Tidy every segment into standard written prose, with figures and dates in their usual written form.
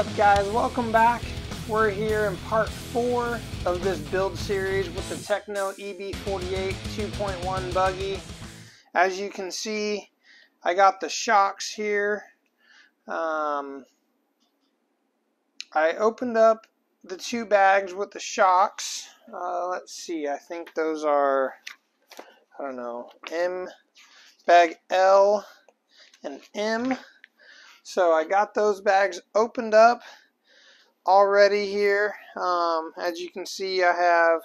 up, guys? Welcome back. We're here in part 4 of this build series with the Tekno EB48 2.1 buggy. As you can see, I got the shocks here. I opened up the 2 bags with the shocks. Let's see, I think those are, I don't know, bag L and M. So I got those bags opened up already here. As you can see, I have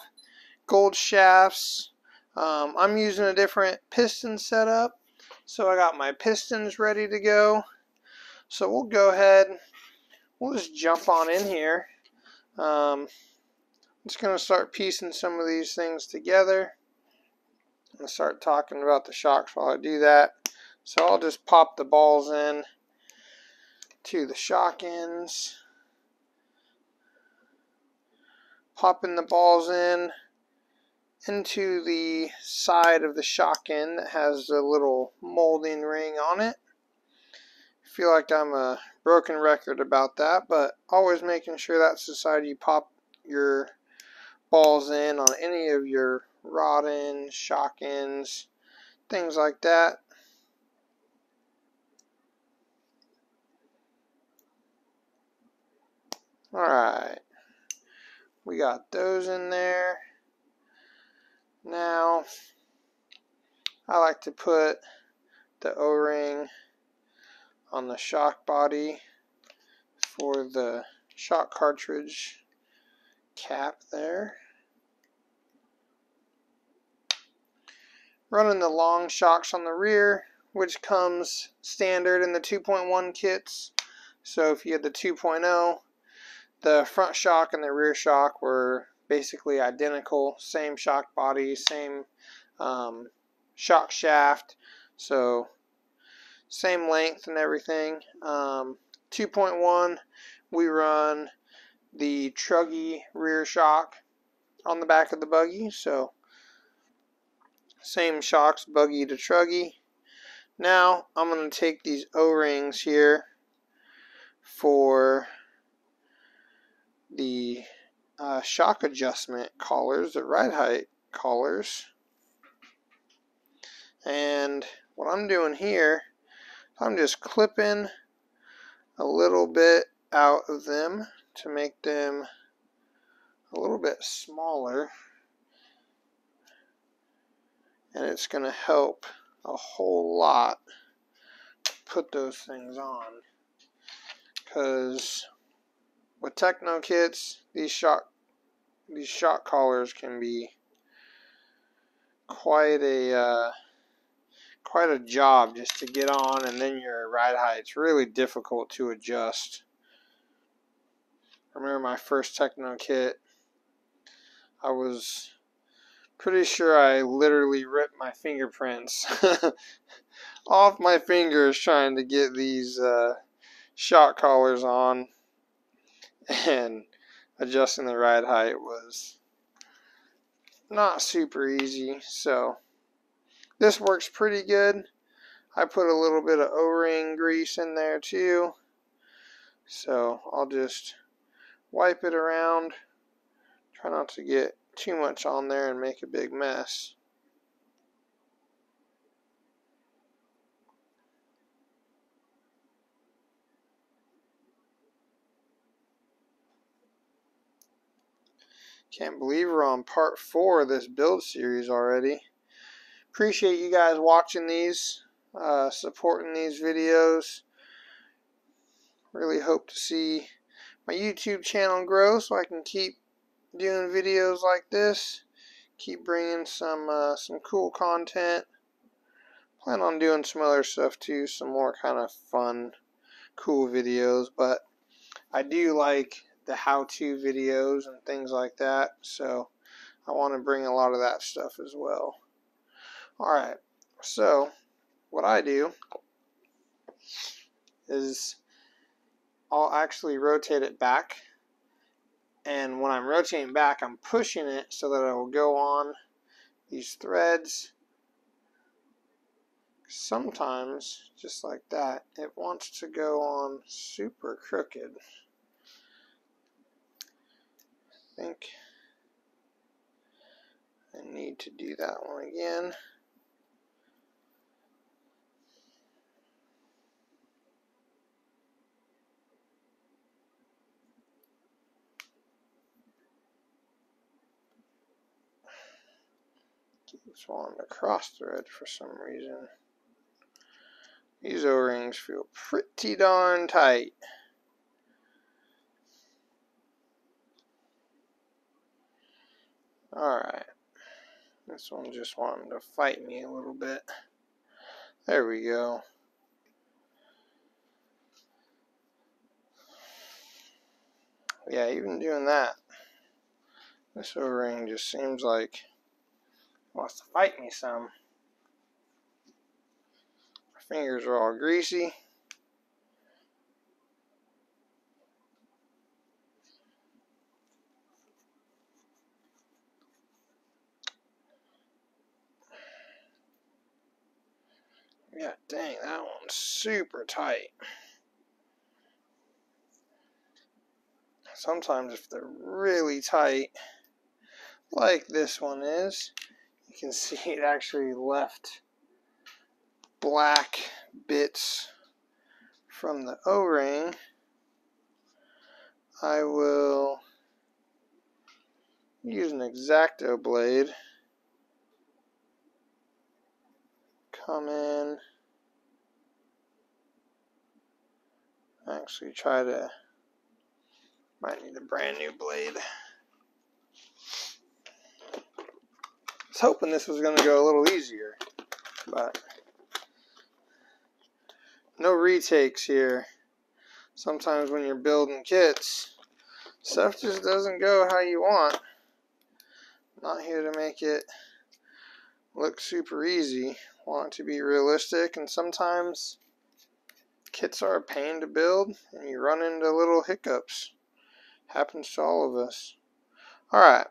gold shafts. I'm using a different piston setup, so I got my pistons ready to go. So we'll go ahead, we'll just jump on in here. I'm just going to start piecing some of these things together. I'm going to start talking about the shocks while I do that. So I'll just pop the balls in to the shock ends, popping the balls into the side of the shock end that has a little molding ring on it. I feel like I'm a broken record about that, but always making sure that's the side you pop your balls in on any of your rod ends, shock ends, things like that. Alright, we got those in there. Now, I like to put the O-ring on the shock body for the shock cartridge cap there. Running the long shocks on the rear, which comes standard in the 2.1 kits. So if you had the 2.0, the front shock and the rear shock were basically identical, same shock body, same shock shaft, so same length and everything. 2.1, we run the truggy rear shock on the back of the buggy, so same shocks, buggy to truggy. Now I'm going to take these O-rings here for the shock adjustment collars, the ride height collars. And what I'm doing here, I'm just clipping a little bit out of them to make them a little bit smaller. And it's going to help a whole lot put those things on. Because with Tekno kits, these shock collars can be quite a job just to get on, and then your ride height's really difficult to adjust. I remember my first Tekno kit, I was pretty sure I literally ripped my fingerprints off my fingers trying to get these shock collars on, and adjusting the ride height was not super easy. So this works pretty good. I put a little bit of O-ring grease in there too, so I'll just wipe it around, try not to get too much on there and make a big mess. Can't believe we're on part 4 of this build series already. Appreciate you guys watching these, supporting these videos. Really hope to see my YouTube channel grow so I can keep doing videos like this, keep bringing some cool content. Plan on doing some other stuff too, some more kind of fun, cool videos, but I do like the how-to videos and things like that, so I want to bring a lot of that stuff as well. Alright, so what I do is I'll actually rotate it back, and when I'm rotating back, I'm pushing it so that it will go on these threads. Sometimes, just like that, it wants to go on super crooked. think I need to do that one again. Keeps wanting to cross thread for some reason. These O-rings feel pretty darn tight. Alright. This one just wanted to fight me a little bit. There we go. Yeah, even doing that, this O-ring just seems like it wants to fight me some. My fingers are all greasy. Yeah, dang, that one's super tight. Sometimes if they're really tight, like this one is, you can see it actually left black bits from the O-ring. I will use an X-Acto blade, come in, actually try to, might need a brand new blade. I was hoping this was going to go a little easier, but no retakes here. Sometimes when you're building kits, stuff just doesn't go how you want. Not here to make it look super easy. Want it to be realistic, and sometimes kits are a pain to build and you run into little hiccups. Happens to all of us. Alright,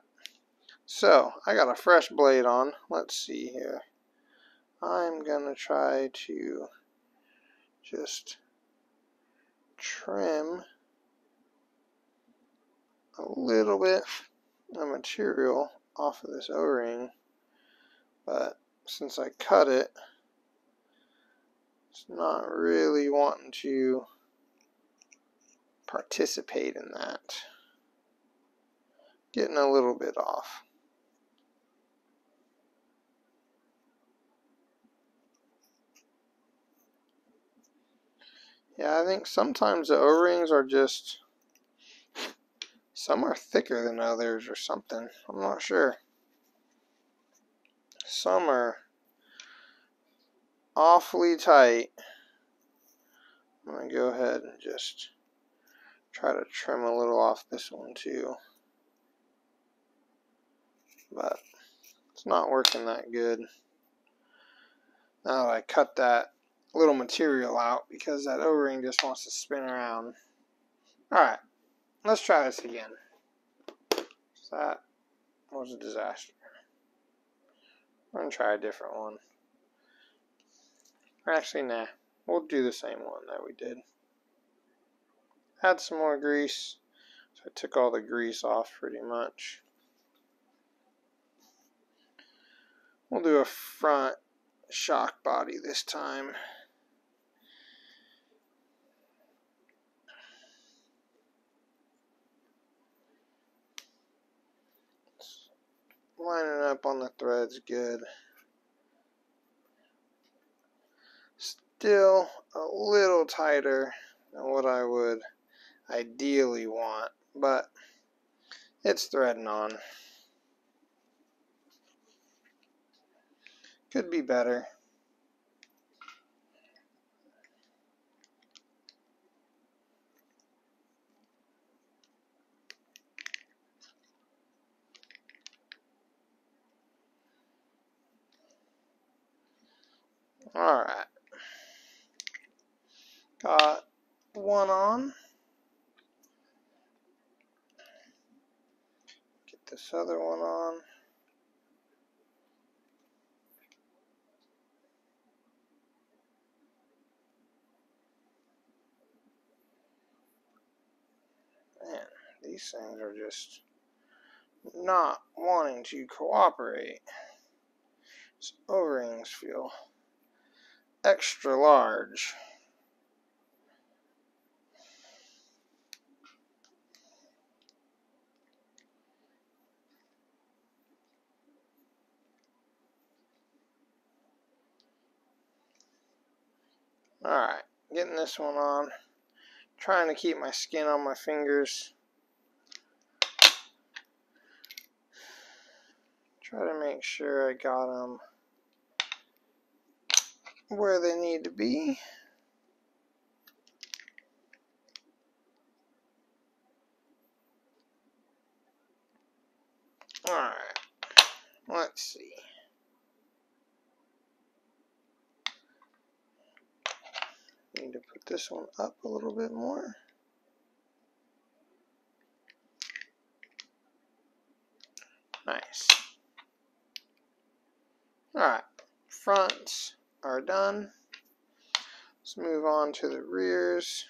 so I got a fresh blade on. Let's see here. I'm gonna try to just trim a little bit of material off of this O-ring, but since I cut it, it's not really wanting to participate in that. Getting a little bit off. Yeah, I think sometimes the O-rings are just, some are thicker than others or something. I'm not sure. Some are awfully tight. I'm going to go ahead and just try to trim a little off this one too. But it's not working that good. Now that I cut that little material out because that O-ring just wants to spin around. Alright, let's try this again. So that was a disaster. I'm going to try a different one. Or actually, nah. We'll do the same one that we did. Add some more grease. So I took all the grease off pretty much. We'll do a front shock body this time. Lining up on the threads good. Still a little tighter than what I would ideally want, but it's threading on. Could be better. Alright. Got one on. Get this other one on. Man, these things are just not wanting to cooperate. These O-rings feel extra large. Alright, getting this one on. Trying to keep my skin on my fingers. Try to make sure I got them where they need to be. Alright, let's see. Need to put this one up a little bit more. Nice. Alright, fronts are done. Let's move on to the rears.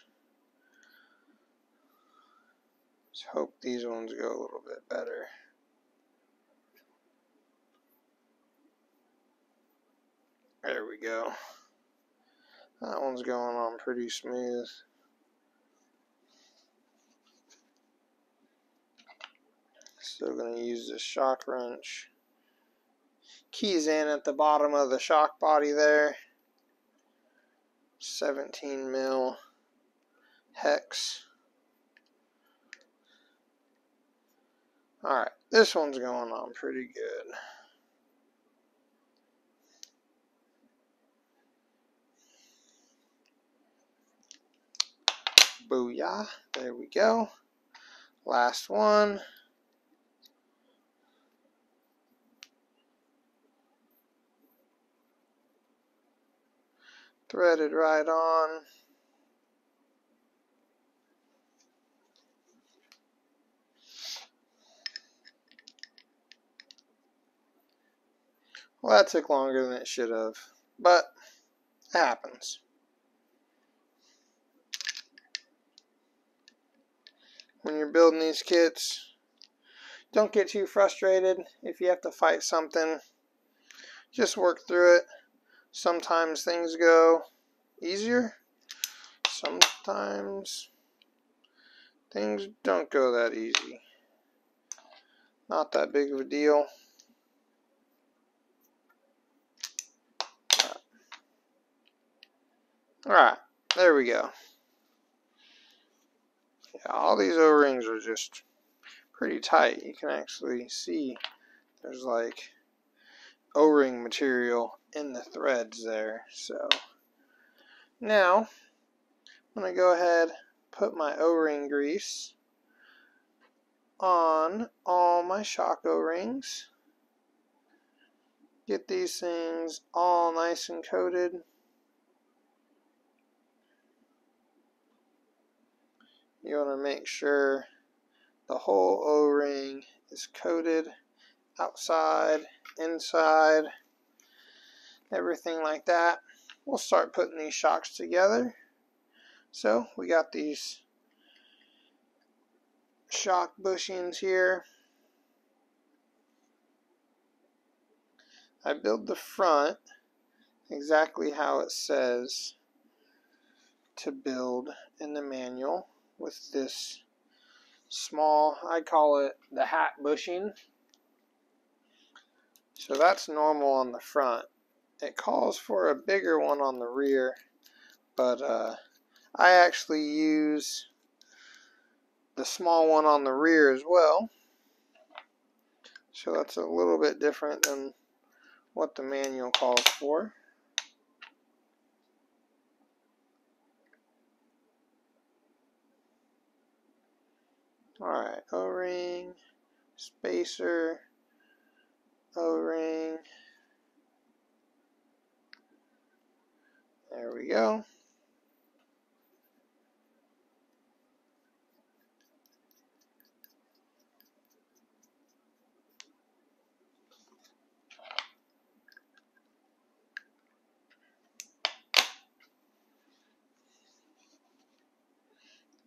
Let's hope these ones go a little bit better. There we go. That one's going on pretty smooth. Still going to use this shock wrench. Keys in at the bottom of the shock body there. 17 mil hex. Alright, this one's going on pretty good. Booyah. There we go. Last one. Threaded right on. Well, that took longer than it should have, but it happens. When you're building these kits, don't get too frustrated if you have to fight something. Just work through it. Sometimes things go easier. Sometimes things don't go that easy. Not that big of a deal. Alright, there we go. Yeah, all these O-rings are just pretty tight. You can actually see there's like O-ring material in the threads there. So now I'm going to go ahead and put my O-ring grease on all my shock O-rings. Get these things all nice and coated. You want to make sure the whole O-ring is coated, outside, inside, everything like that. We'll start putting these shocks together. So we got these shock bushings here. I build the front exactly how it says to build in the manual with this small, I call it the hat bushing. So that's normal on the front. It calls for a bigger one on the rear, but I actually use the small one on the rear as well. So that's a little bit different than what the manual calls for. Alright, O-ring, spacer, O-ring. There we go.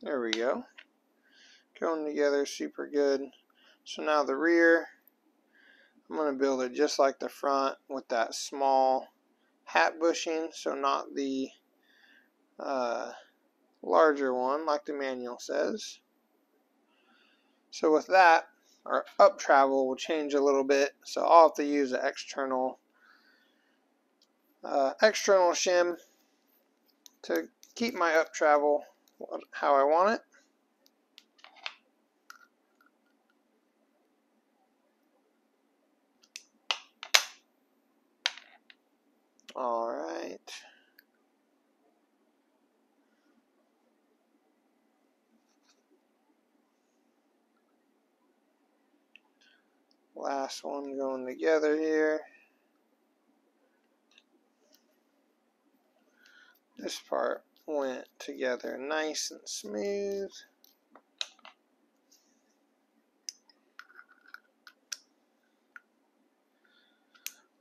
There we go. Going together super good. So now the rear, I'm going to build it just like the front with that small hat bushing, so not the larger one like the manual says. So with that, our up travel will change a little bit, so I'll have to use an external shim to keep my up travel how I want it. Alright. Last one going together here. This part went together nice and smooth.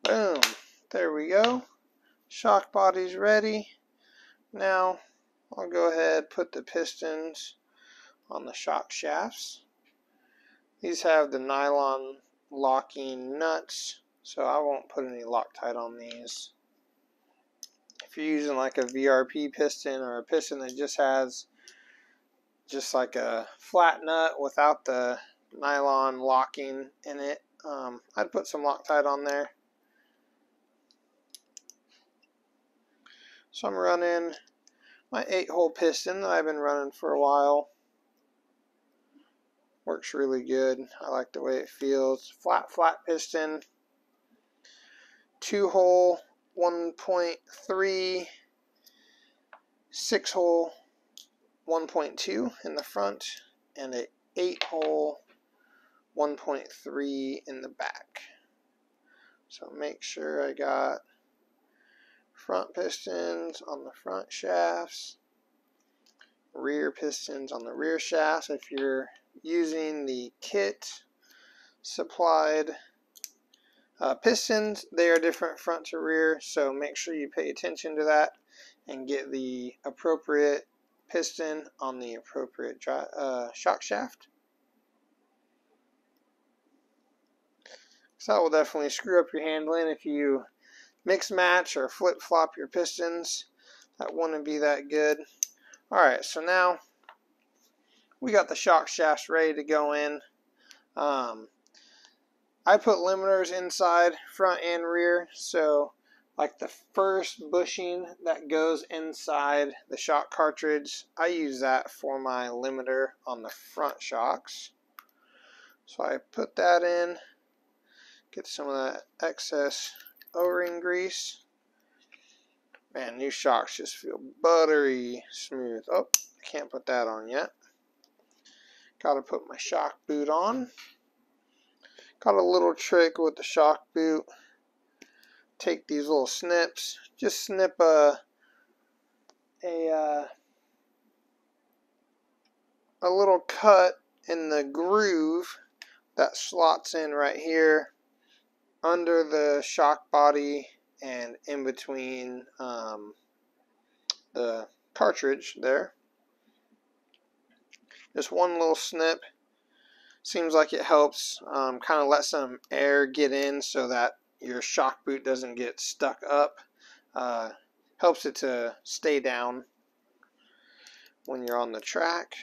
Boom. There we go. Shock body's ready. Now I'll go ahead put the pistons on the shock shafts. These have the nylon locking nuts, so I won't put any Loctite on these. If you're using like a VRP piston or a piston that just has just like a flat nut without the nylon locking in it, I'd put some Loctite on there. So I'm running my 8-hole piston that I've been running for a while. Works really good. I like the way it feels. Flat piston. 2-hole 1.3, 6-hole 1.2 in the front, and an 8-hole 1.3 in the back. So make sure I got front pistons on the front shafts, rear pistons on the rear shafts. If you're using the kit supplied pistons, they are different front to rear, so make sure you pay attention to that and get the appropriate piston on the appropriate shock shaft. So that will definitely screw up your handling if you mix match or flip flop your pistons. That wouldn't be that good. Alright, so now we got the shock shafts ready to go in. I put limiters inside front and rear, so like the first bushing that goes inside the shock cartridge, I use that for my limiter on the front shocks. So I put that in, get some of that excess O-ring grease. Man, new shocks just feel buttery smooth. Oh, I can't put that on yet. Gotta put my shock boot on. Got a little trick with the shock boot. Take these little snips. Just snip a little cut in the groove that slots in right here under the shock body and in between the cartridge there. Just one little snip. Seems like it helps kind of let some air get in so that your shock boot doesn't get stuck up. Helps it to stay down when you're on the track.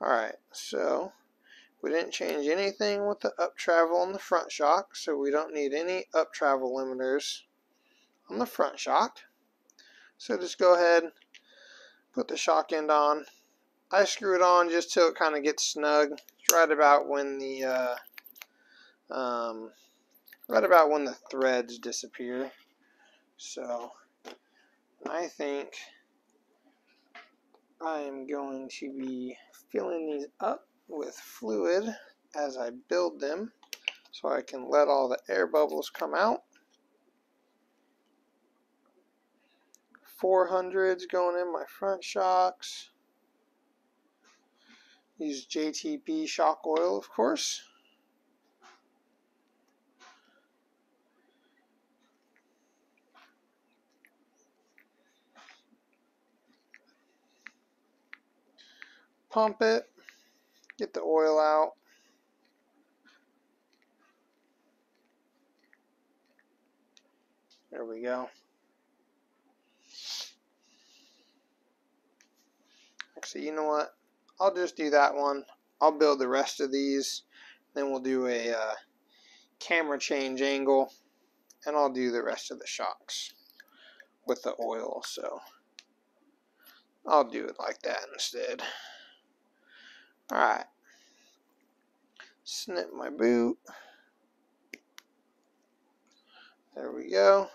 Alright, so we didn't change anything with the up travel on the front shock, so we don't need any up travel limiters on the front shock. So just go ahead, put the shock end on. I screw it on just till it kind of gets snug. It's right about when the threads disappear. So I think I am going to be filling these up with fluid as I build them, so I can let all the air bubbles come out. 400s going in my front shocks. Use JTP shock oil, of course. Pump it, get the oil out. There we go. Actually, you know what? I'll just do that one. I'll build the rest of these. Then we'll do a camera change angle. And I'll do the rest of the shocks with the oil. So I'll do it like that instead. Alright. Snip my boot. There we go.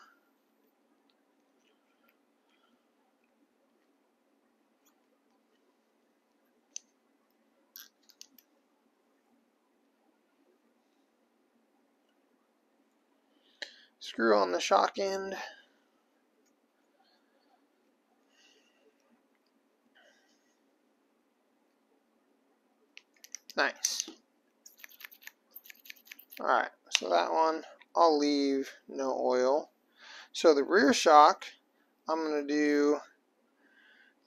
Screw on the shock end. Nice. Alright, so that one I'll leave no oil. So the rear shock I'm going to do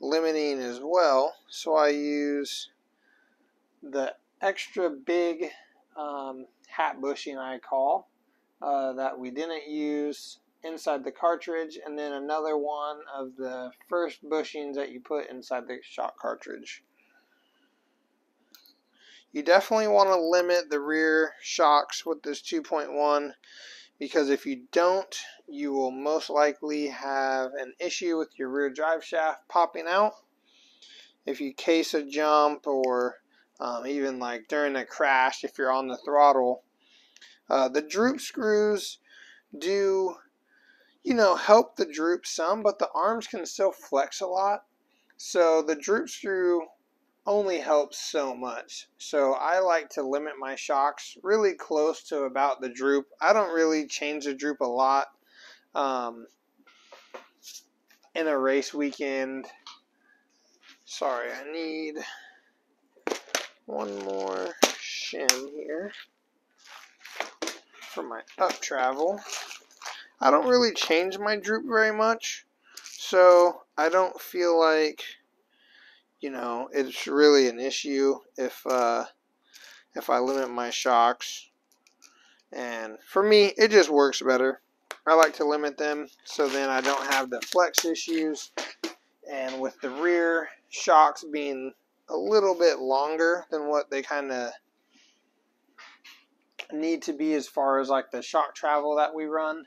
limiting as well. So I use the extra big hat bushing I call that we didn't use inside the cartridge, and then another one of the first bushings that you put inside the shock cartridge. You definitely want to limit the rear shocks with this 2.1, because if you don't, you will most likely have an issue with your rear drive shaft popping out. If you case a jump, or even like during a crash, if you're on the throttle, the droop screws do, you know, help the droop some, but the arms can still flex a lot. So the droop screw only helps so much. So I like to limit my shocks really close to about the droop. I don't really change the droop a lot in a race weekend. Sorry, I need one more shim here for my up travel. I don't really change my droop very much, so I don't feel like, you know, it's really an issue if I limit my shocks. And for me, it just works better. I like to limit them so then I don't have the flex issues. And with the rear shocks being a little bit longer than what they kind of need to be as far as like the shock travel that we run,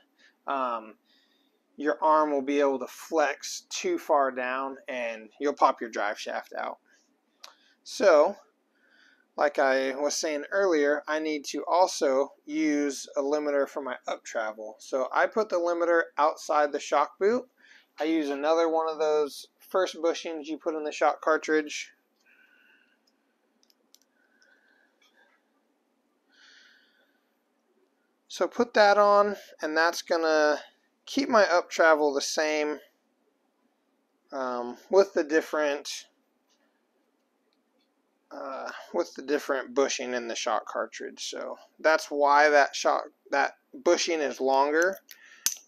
your arm will be able to flex too far down and you'll pop your drive shaft out. So, like I was saying earlier, I need to also use a limiter for my up travel. So I put the limiter outside the shock boot. I use another one of those first bushings you put in the shock cartridge. So put that on, and that's going to keep my up travel the same with the different bushing in the shock cartridge. So that's why that bushing is longer,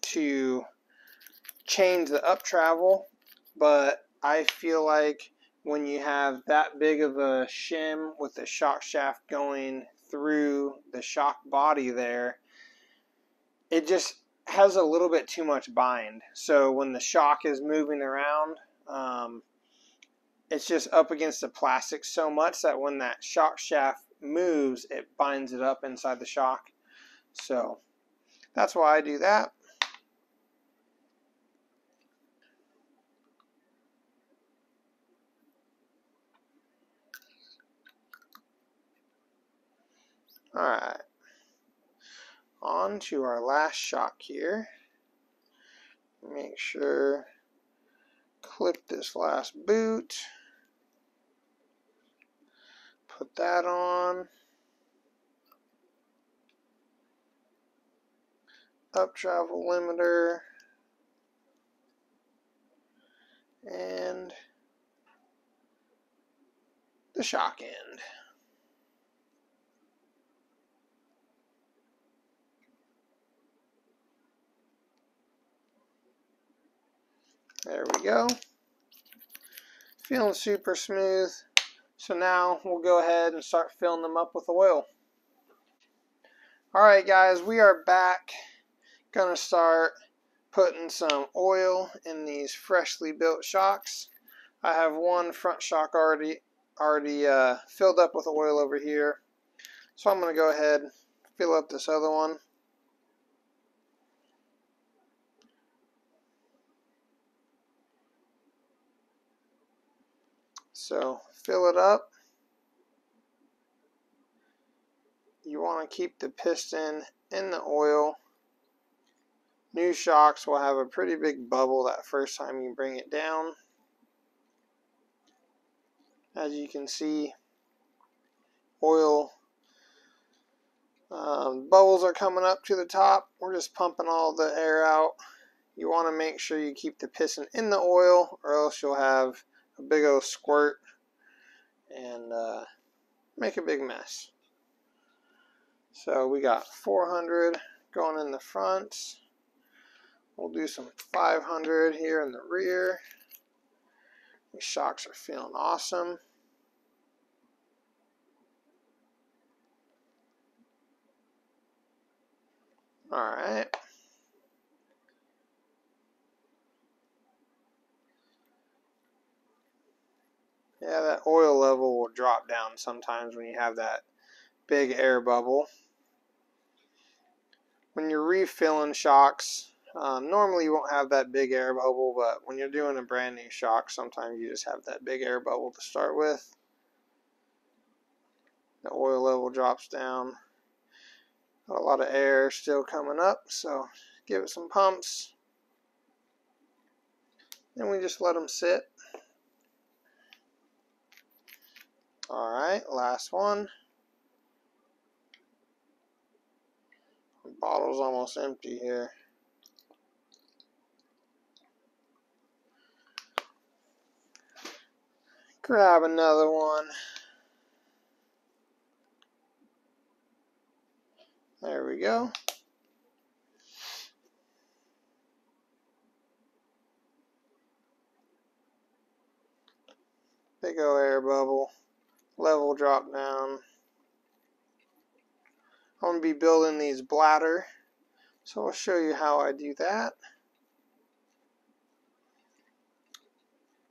to change the up travel. But I feel like when you have that big of a shim with the shock shaft going through the shock body there, it just has a little bit too much bind. So when the shock is moving around, it's just up against the plastic so much that when that shock shaft moves, it binds it up inside the shock. So that's why I do that. Alright, on to our last shock here. Make sure, clip this last boot, put that on, up travel limiter, and the shock end. There we go. Feeling super smooth. So now we'll go ahead and start filling them up with oil. Alright guys, we are back. Gonna start putting some oil in these freshly built shocks. I have one front shock already filled up with oil over here, so I'm going to go ahead and fill up this other one. So fill it up. You want to keep the piston in the oil. New shocks will have a pretty big bubble that first time you bring it down. As you can see, oil bubbles are coming up to the top. We're just pumping all the air out. You want to make sure you keep the piston in the oil, or else you'll have a big old squirt and make a big mess. So we got 400 going in the front. We'll do some 500 here in the rear. These shocks are feeling awesome. Alright. Yeah, that oil level will drop down sometimes when you have that big air bubble. When you're refilling shocks, normally you won't have that big air bubble, but when you're doing a brand new shock, sometimes you just have that big air bubble to start with. The oil level drops down. Got a lot of air still coming up, so give it some pumps. Then we just let them sit. Alright, last one. The bottle's almost empty here. Grab another one. There we go. Big old air bubble. Level drop down. I'm going to be building these bladder, so I'll show you how I do that.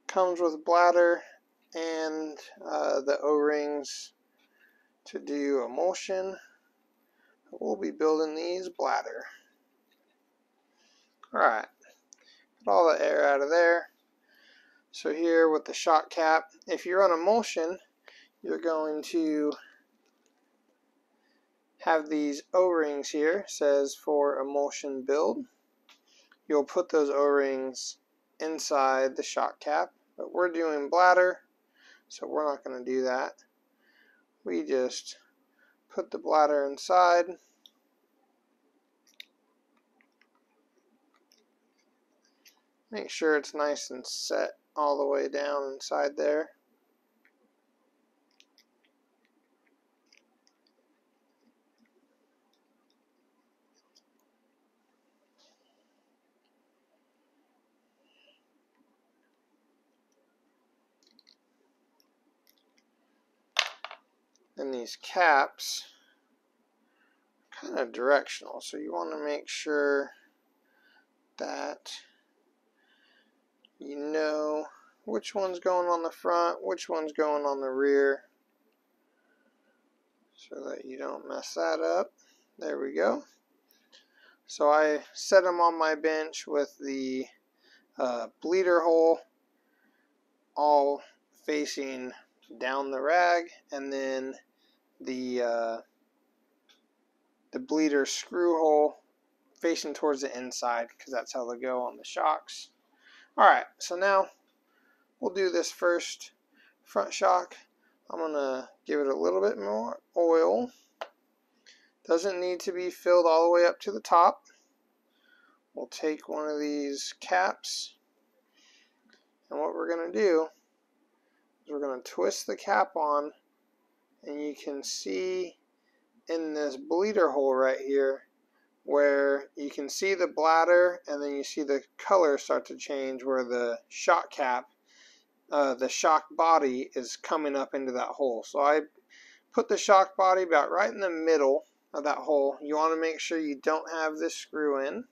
Comes with bladder and the O-rings to do emulsion. We'll be building these bladder. Alright, get all the air out of there. So here with the shock cap, if you run emulsion, you're going to have these O-rings here, says for emulsion build. You'll put those O-rings inside the shock cap, but we're doing bladder, so we're not going to do that. We just put the bladder inside. Make sure it's nice and set all the way down inside there. And these caps are kind of directional, so you want to make sure that you know which one's going on the front, which one's going on the rear, so that you don't mess that up. There we go. So I set them on my bench with the bleeder hole all facing down the rag, and then the bleeder screw hole facing towards the inside, because that's how they go on the shocks. Alright, so now we'll do this first front shock. I'm going to give it a little bit more oil. Doesn't need to be filled all the way up to the top. We'll take one of these caps, and what we're going to do is we're going to twist the cap on, and you can see in this bleeder hole right here where you can see the bladder, and then you see the color start to change where the shock cap, the shock body is coming up into that hole. So I put the shock body about right in the middle of that hole. You want to make sure you don't have this screw in.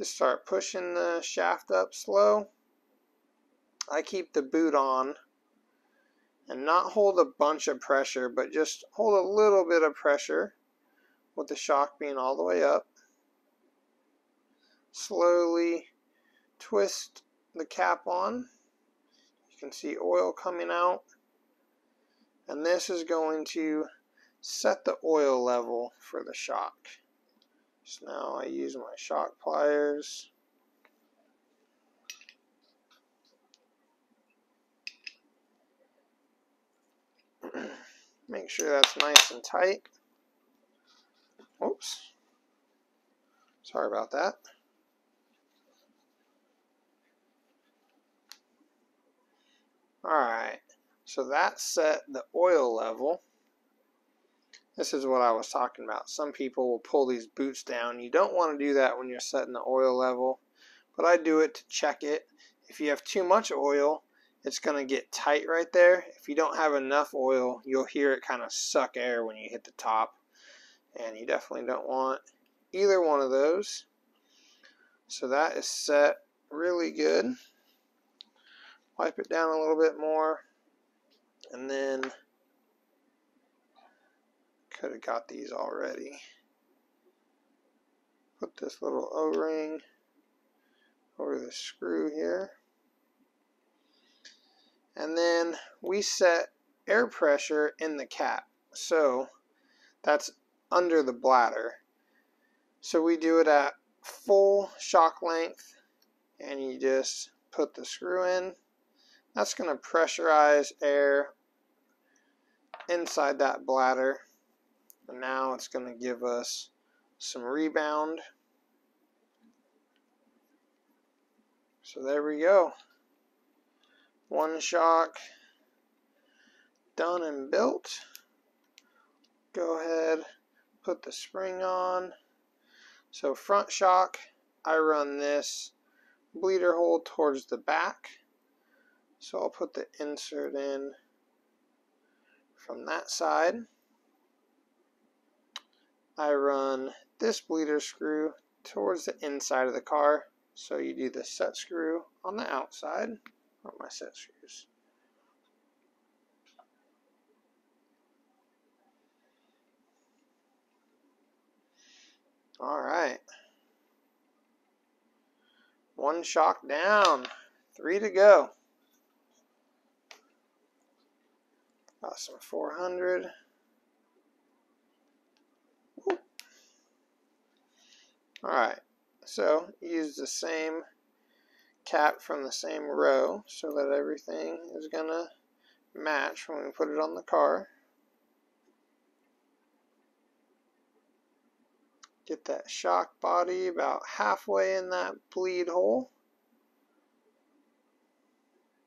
Just start pushing the shaft up slow. I keep the boot on and not hold a bunch of pressure, but just hold a little bit of pressure with the shock being all the way up. Slowly twist the cap on. You can see oil coming out. And this is going to set the oil level for the shock. So now I use my shock pliers. Make sure that's nice and tight. Oops. Sorry about that. Alright, so that set the oil level. This is what I was talking about. Some people will pull these boots down. You don't want to do that when you're setting the oil level, but I do it to check it. If you have too much oil, it's going to get tight right there. If you don't have enough oil, you'll hear it kind of suck air when you hit the top, and you definitely don't want either one of those. So that is set really good. Wipe it down a little bit more, and then could have got these already. Put this little O-ring over the screw here. And then we set air pressure in the cap. So that's under the bladder. So we do it at full shock length, and you just put the screw in. That's going to pressurize air inside that bladder. And now it's going to give us some rebound. So there we go. One shock done and built. Go ahead, put the spring on. So front shock, I run this bleeder hole towards the back. So I'll put the insert in from that side. I run this bleeder screw towards the inside of the car. So you do the set screw on the outside. Or my set screws. Alright. One shock down. 3 to go. Got some 400. Alright. So use the same cap from the same row so that everything is going to match when we put it on the car. Get that shock body about halfway in that bleed hole.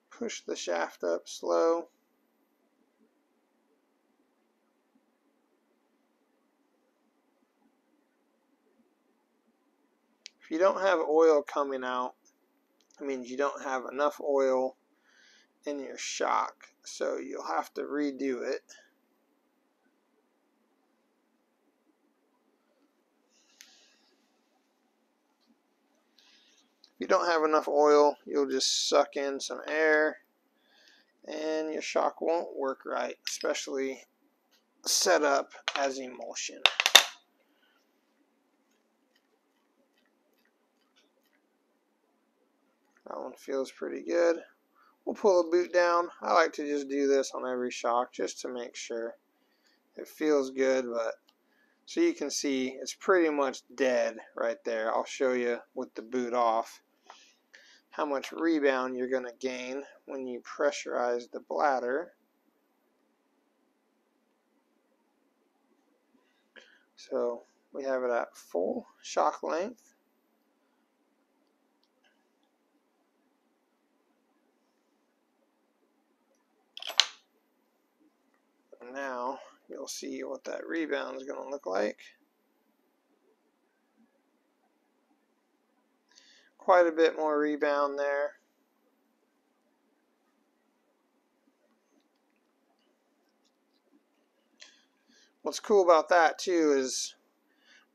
Push the shaft up slow. If you don't have oil coming out, it means you don't have enough oil in your shock, so you'll have to redo it. If you don't have enough oil, you'll just suck in some air and your shock won't work right, especially set up as emulsion. That one feels pretty good. We'll pull the boot down. I like to just do this on every shock just to make sure it feels good, but so you can see it's pretty much dead right there. I'll show you with the boot off how much rebound you're going to gain when you pressurize the bladder. So we have it at full shock length. And now you'll see what that rebound is going to look like. Quite a bit more rebound there. What's cool about that too is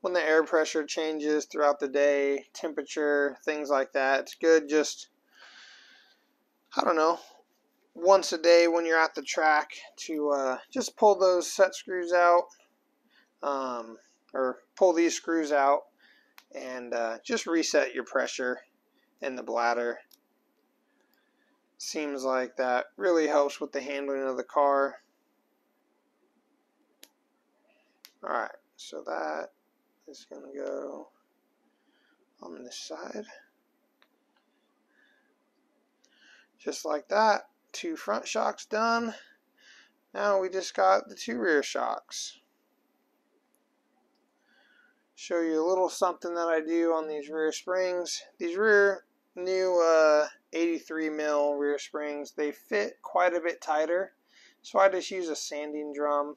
when the air pressure changes throughout the day, temperature, things like that. It's good just, I don't know, once a day when you're at the track to just pull those set screws out, or pull these screws out and just reset your pressure in the bladder. Seems like that really helps with the handling of the car. Alright, so that is going to go on this side. Just like that. 2 front shocks done. Now we just got the 2 rear shocks. Show you a little something that I do on these rear springs. These rear new 83 mil rear springs, they fit quite a bit tighter. So I just use a sanding drum.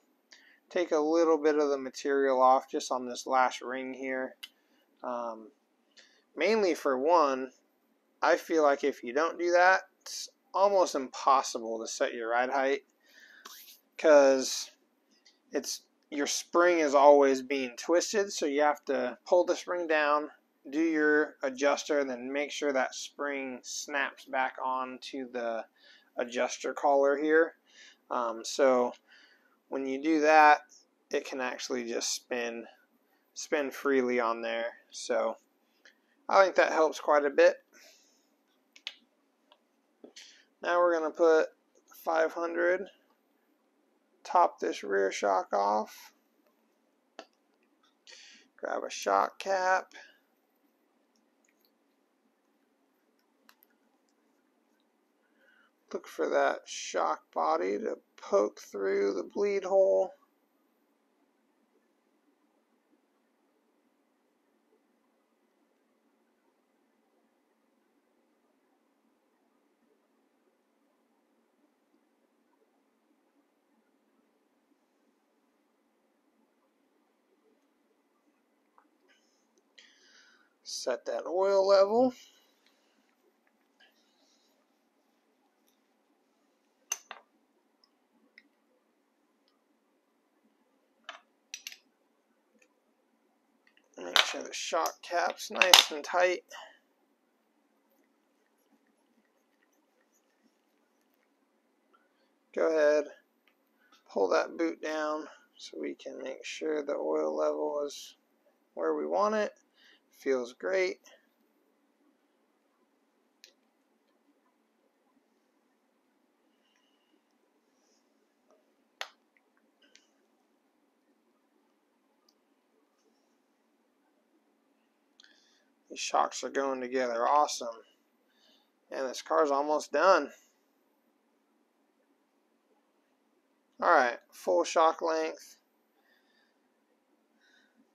Take a little bit of the material off just on this last ring here. Mainly for one, I feel like if you don't do that, it's almost impossible to set your ride height, because your spring is always being twisted, so you have to pull the spring down, do your adjuster, and then make sure that spring snaps back onto the adjuster collar here. So when you do that, it can actually just spin freely on there. So I think that helps quite a bit. Now we're going to put 500, top this rear shock off, grab a shock cap, look for that shock body to poke through the bleed hole. Set that oil level. Make sure the shock cap's nice and tight. Go ahead, pull that boot down so we can make sure the oil level is where we want it. Feels great. These shocks are going together awesome. And this car's almost done. Alright, full shock length.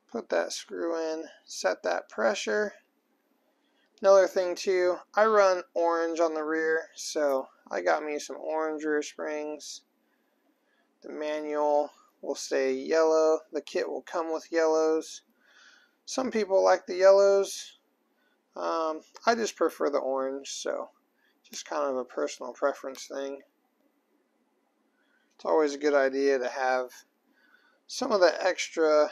Put that screw in, set that pressure. Another thing too, I run orange on the rear, so I got me some orange rear springs. The manual will say yellow. The kit will come with yellows. Some people like the yellows. I just prefer the orange, so just kind of a personal preference thing. It's always a good idea to have some of the extra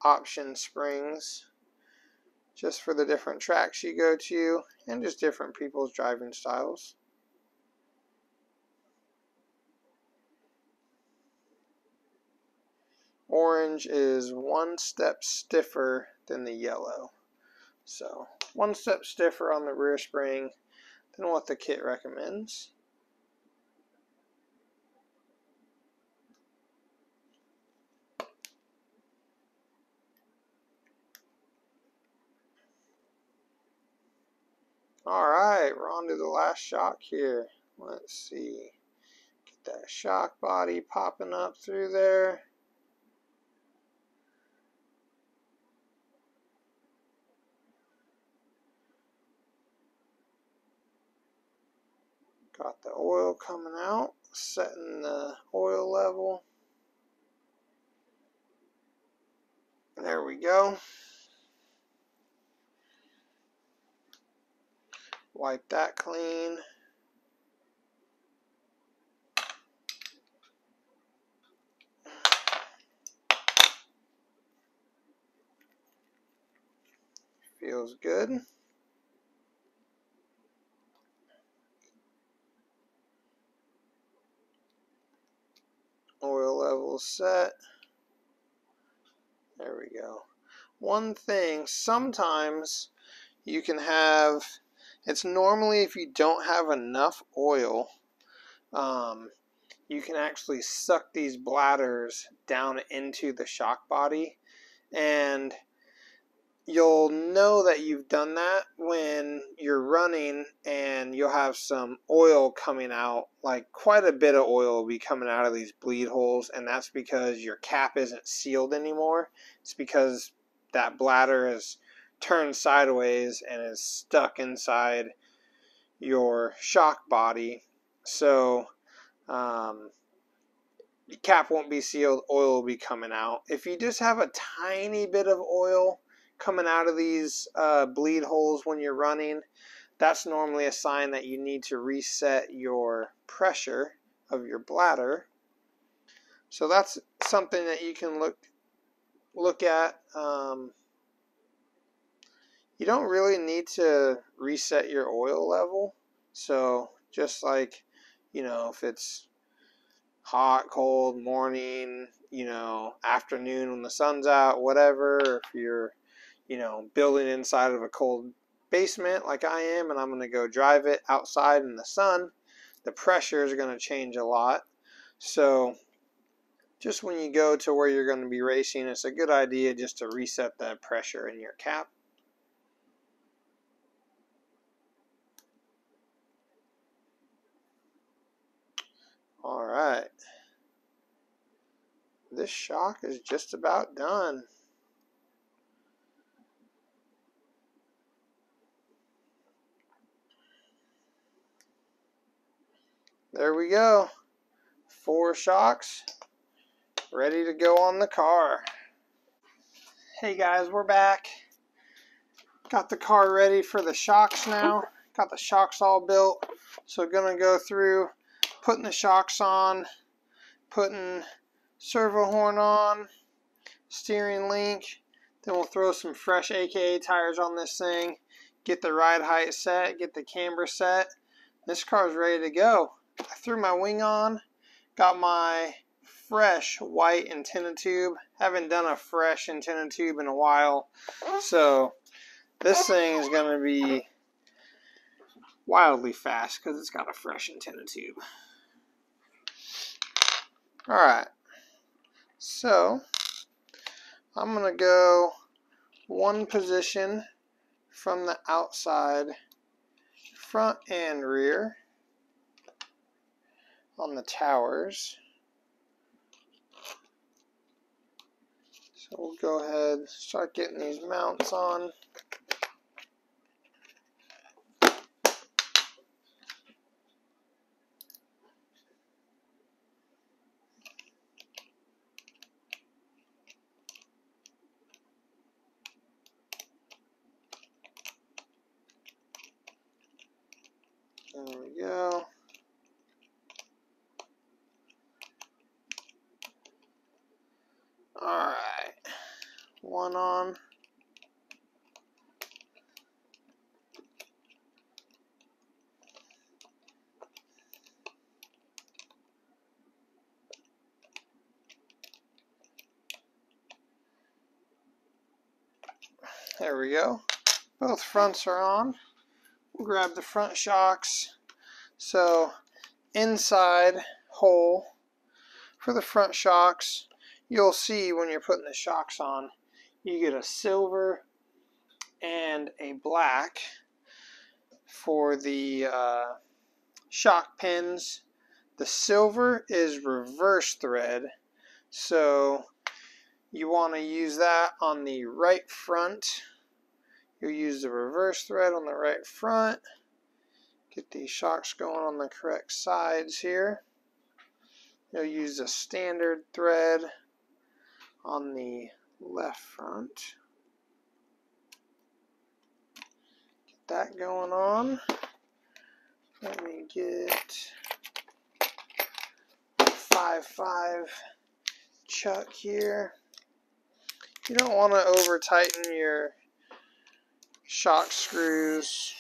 option springs just for the different tracks you go to and just different people's driving styles. Orange is 1 step stiffer than the yellow. So 1 step stiffer on the rear spring than what the kit recommends. Alright, we're on to the last shock here. Let's see. Get that shock body popping up through there. Got the oil coming out, setting the oil level. There we go. Wipe that clean. Feels good. Oil level set. There we go. One thing, sometimes you can have, it's normally if you don't have enough oil, you can actually suck these bladders down into the shock body, and you'll know that you've done that when you're running and you'll have some oil coming out, like quite a bit of oil will be coming out of these bleed holes, and that's because your cap isn't sealed anymore. It's because that bladder is turned sideways and is stuck inside your shock body. So the cap won't be sealed, oil will be coming out. If you just have a tiny bit of oil coming out of these bleed holes when you're running, that's normally a sign that you need to reset your pressure of your bladder. So that's something that you can look at. You don't really need to reset your oil level. So just like, you know, if it's hot, cold, morning, you know, afternoon when the sun's out, whatever, or if you're, you know, building inside of a cold basement like I am and I'm going to go drive it outside in the sun, the pressure is going to change a lot. So just when you go to where you're going to be racing, it's a good idea just to reset that pressure in your cap. Alright, this shock is just about done. There we go. 4 shocks ready to go on the car. Hey guys, we're back. Got the car ready for the shocks now. Got the shocks all built. So gonna go through putting the shocks on, putting servo horn on, steering link. Then we'll throw some fresh AKA tires on this thing, get the ride height set, get the camber set. This car's ready to go. I threw my wing on, got my fresh white antenna tube. Haven't done a fresh antenna tube in a while, so this thing is going to be wildly fast because it's got a fresh antenna tube. Alright, so I'm going to go one position from the outside, front and rear, on the towers. So we'll go ahead and start getting these mounts on. There we go. Alright, one on. There we go. Both fronts are on. We'll grab the front shocks. So inside hole for the front shocks, you'll see when you're putting the shocks on, you get a silver and a black for the shock pins. The silver is reverse thread, so you want to use that on the right front. You'll use the reverse thread on the right front. Get these shocks going on the correct sides here. You'll use the standard thread on the left front. Get that going on. Let me get 5.5 chuck here. You don't want to over tighten your shock screws.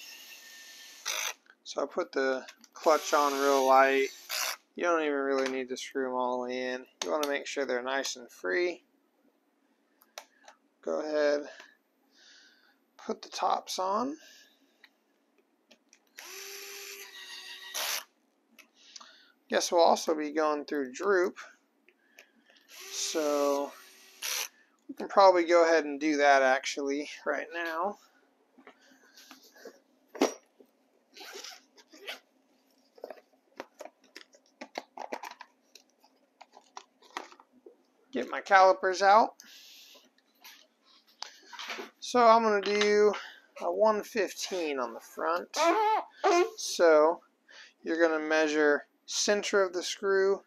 So I put the clutch on real light. You don't even really need to screw them all the way in. You want to make sure they're nice and free. Go ahead, put the tops on. Guess we'll also be going through droop. So we can probably go ahead and do that actually right now. Get my calipers out. So I'm going to do a 115 on the front. So you're going to measure center of the screw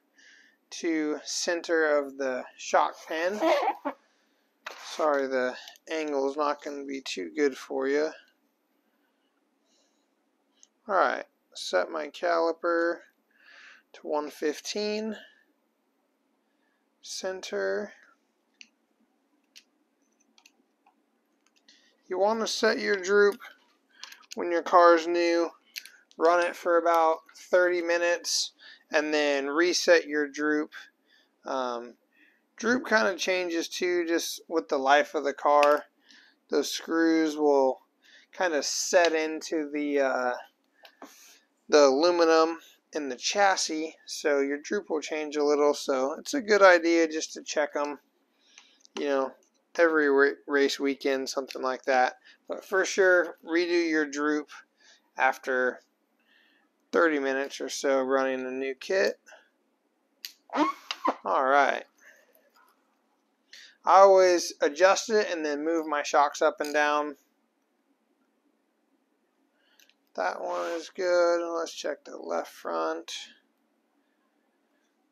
to center of the shock pin. Sorry, the angle is not going to be too good for you. Alright, set my caliper to 115. Center. You want to set your droop when your car is new. Run it for about 30 minutes and then reset your droop. Droop kind of changes too just with the life of the car. Those screws will kind of set into the aluminum in the chassis, so your droop will change a little. So it's a good idea just to check them, you know, every race weekend, something like that. But for sure, redo your droop after 30 minutes or so running a new kit. Alright. I always adjust it and then move my shocks up and down. That one is good. Let's check the left front.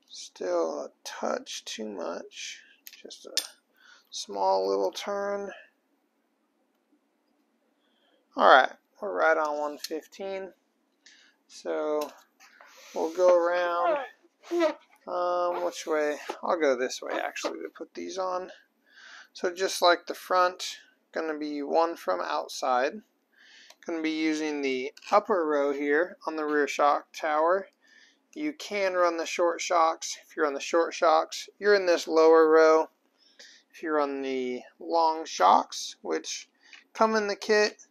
Still a touch too much. Just a small little turn. Alright, we're right on 115. So we'll go around. Which way? I'll go this way actually to put these on. So just like the front, going to be one from outside. Going to be using the upper row here on the rear shock tower. You can run the short shocks. If you're on the short shocks, you're in this lower row. If you're on the long shocks, which come in the kit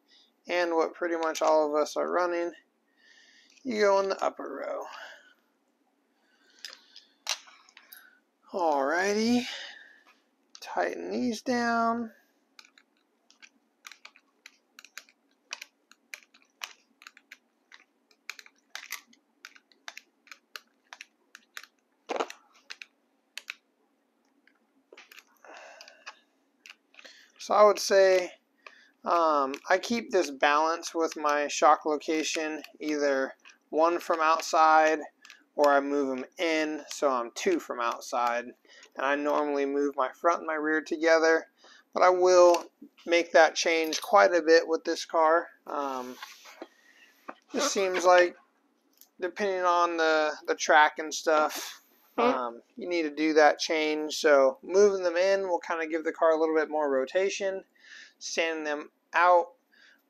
and what pretty much all of us are running, you go in the upper row. Alrighty, tighten these down. So I would say I keep this balance with my shock location, either one from outside or I move them in, so I'm two from outside. And I normally move my front and my rear together, but I will make that change quite a bit with this car. Just seems like, depending on the track and stuff, you need to do that change. So moving them in will kind of give the car a little bit more rotation. Standing them out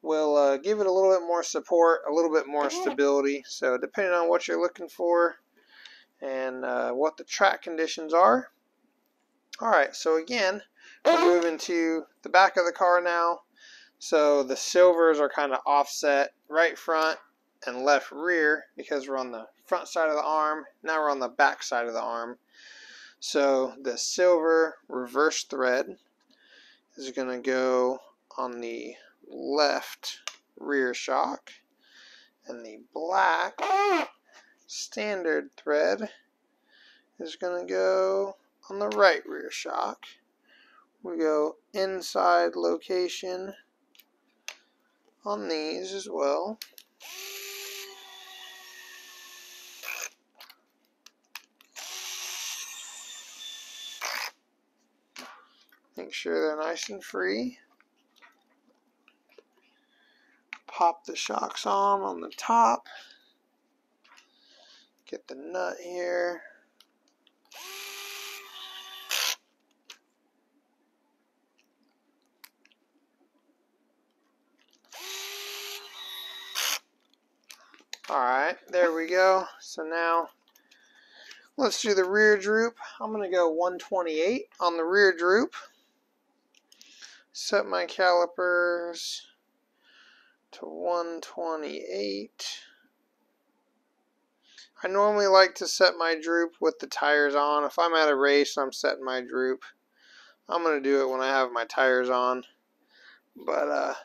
will give it a little bit more support, a little bit more stability. So depending on what you're looking for and what the track conditions are. Alright, so again, we're moving to the back of the car now. So the silvers are kind of offset right front and left rear because we're on the front side of the arm. Now we're on the back side of the arm. So the silver reverse thread is going to go on the left rear shock, and the black standard thread is going to go on the right rear shock. We go inside location on these as well. Make sure they're nice and free. Pop the shocks on the top. Get the nut here. Alright, there we go. So now let's do the rear droop. I'm going to go 128 on the rear droop. Set my calipers to 128. I normally like to set my droop with the tires on. If I'm at a race, I'm setting my droop. I'm going to do it when I have my tires on. But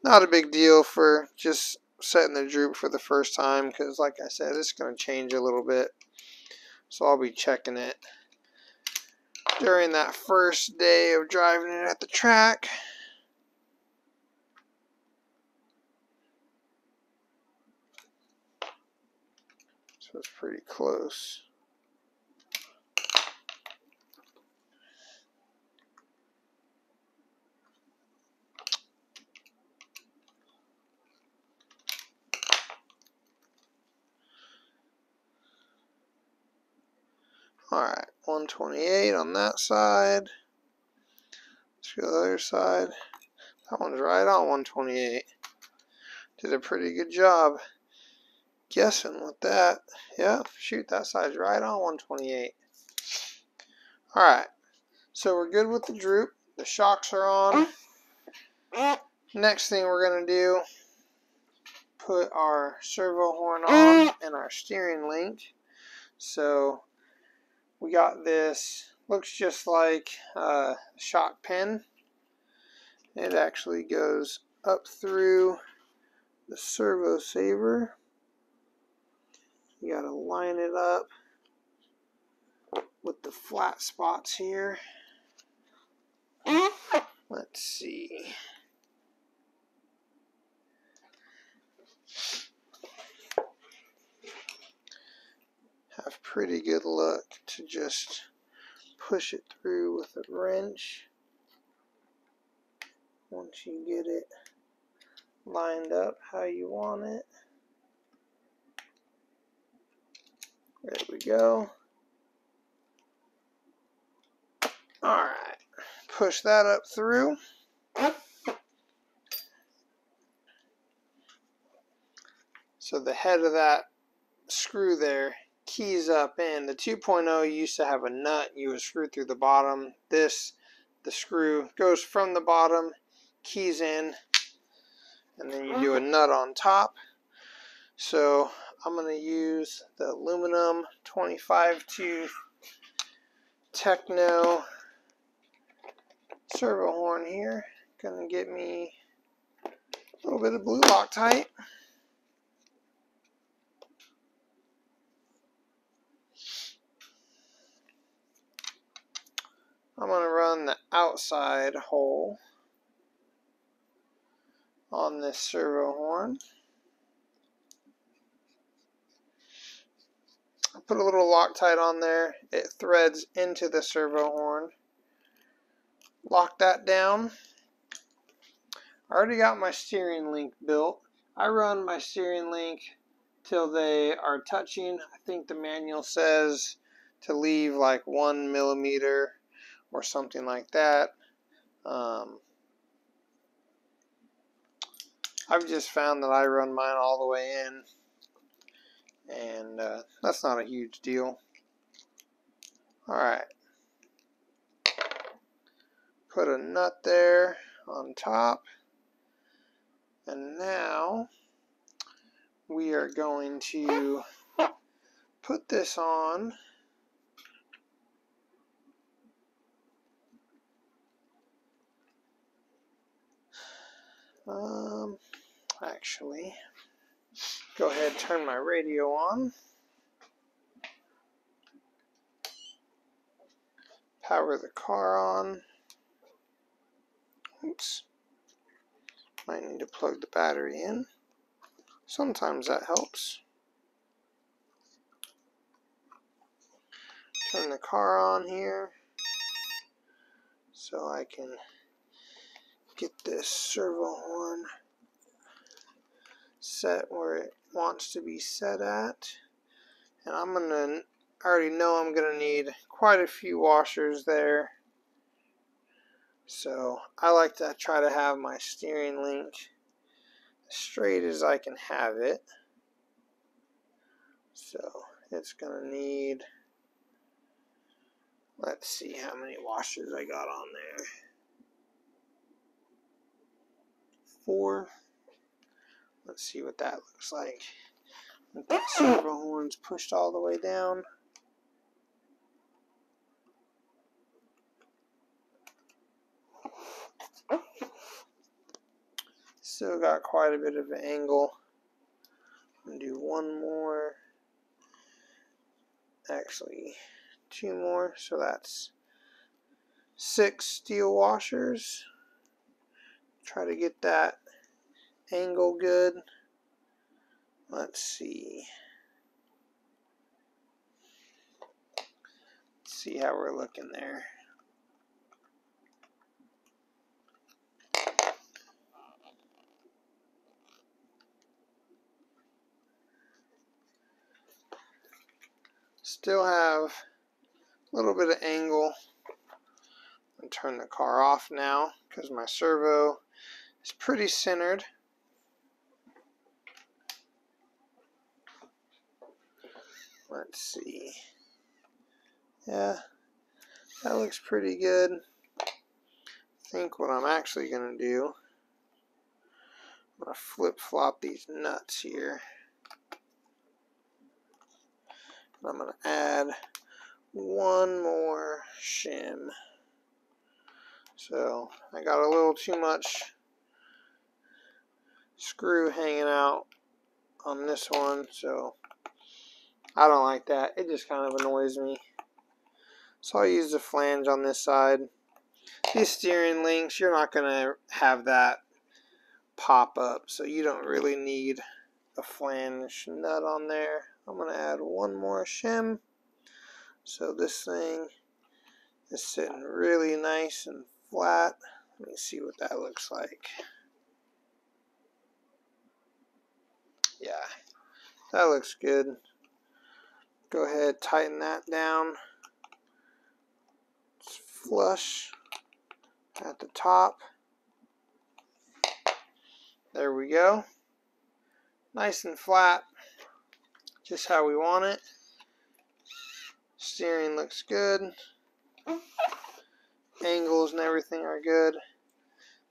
not a big deal for just setting the droop for the first time, because like I said, it's going to change a little bit. So I'll be checking it during that first day of driving it at the track. So it's pretty close. Alright, 128 on that side. Let's go to the other side. That one's right on 128. Did a pretty good job guessing with that. Yeah, shoot, that side's right on 128. Alright, so we're good with the droop. The shocks are on. Next thing we're going to do, put our servo horn on and our steering link. So we got this, looks just like a shock pin. It actually goes up through the servo saver. You gotta line it up with the flat spots here. Let's see. Have pretty good luck to just push it through with a wrench. Once you get it lined up how you want it. There we go. Alright, push that up through. So the head of that screw there keys up in. The 2.0 used to have a nut you would screw through the bottom. This, the screw goes from the bottom, keys in, and then you do a nut on top. So I'm going to use the aluminum 25 tooth Tekno servo horn here. Gonna get me a little bit of blue Loctite. I'm gonna run the outside hole on this servo horn. I put a little Loctite on there. It threads into the servo horn. Lock that down. I already got my steering link built. I run my steering link till they are touching. I think the manual says to leave like 1 millimeter or something like that. I've just found that I run mine all the way in, and that's not a huge deal. Alright, put a nut there on top, and now we are going to put this on. Actually, go ahead and turn my radio on. Power the car on. Oops. Might need to plug the battery in. Sometimes that helps. Turn the car on here so I can get this servo horn set where it wants to be set at. And I already know I'm gonna need quite a few washers there. So I like to try to have my steering link as straight as I can have it. So it's going to need, let's see how many washers I got on there. 4. Let's see what that looks like. With the servo horns pushed all the way down. Still got quite a bit of an angle. I'm going to do one more. Actually, 2 more. So that's 6 steel washers. Try to get that angle good. Let's see. Let's see how we're looking there. Still have a little bit of angle. I'm turn the car off now because my servo is pretty centered. Let's see. Yeah, that looks pretty good. I think what I'm actually going to do, I'm going to flip-flop these nuts here. And I'm going to add one more shim. So I got a little too much screw hanging out on this one, so I don't like that. It just kind of annoys me. So I'll use the flange on this side. These steering links, you're not going to have that pop up, so you don't really need a flange nut on there. I'm going to add one more shim. So this thing is sitting really nice and flat. Let me see what that looks like. Yeah, that looks good. Go ahead, tighten that down. It's flush at the top. There we go. Nice and flat. Just how we want it. Steering looks good. Angles and everything are good.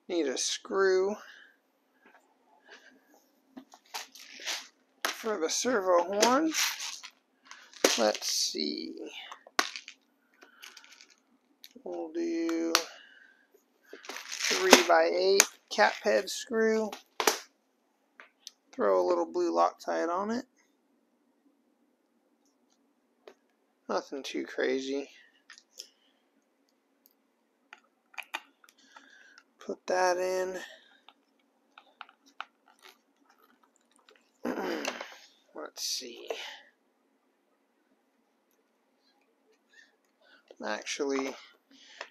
Need a screw for the servo horn. Let's see. We'll do 3x8 cap head screw. Throw a little blue Loctite on it. Nothing too crazy. Put that in. Let's see. I'm actually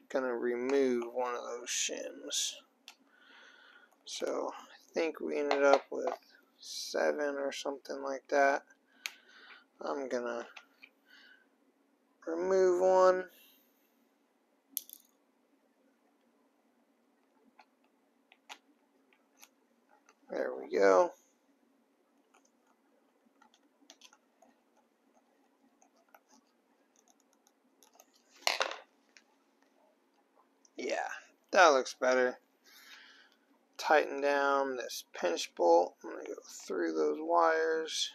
going to remove one of those shims. So I think we ended up with 7 or something like that. I'm going to remove one. There we go. Yeah, that looks better. Tighten down this pinch bolt. I'm going to go through those wires.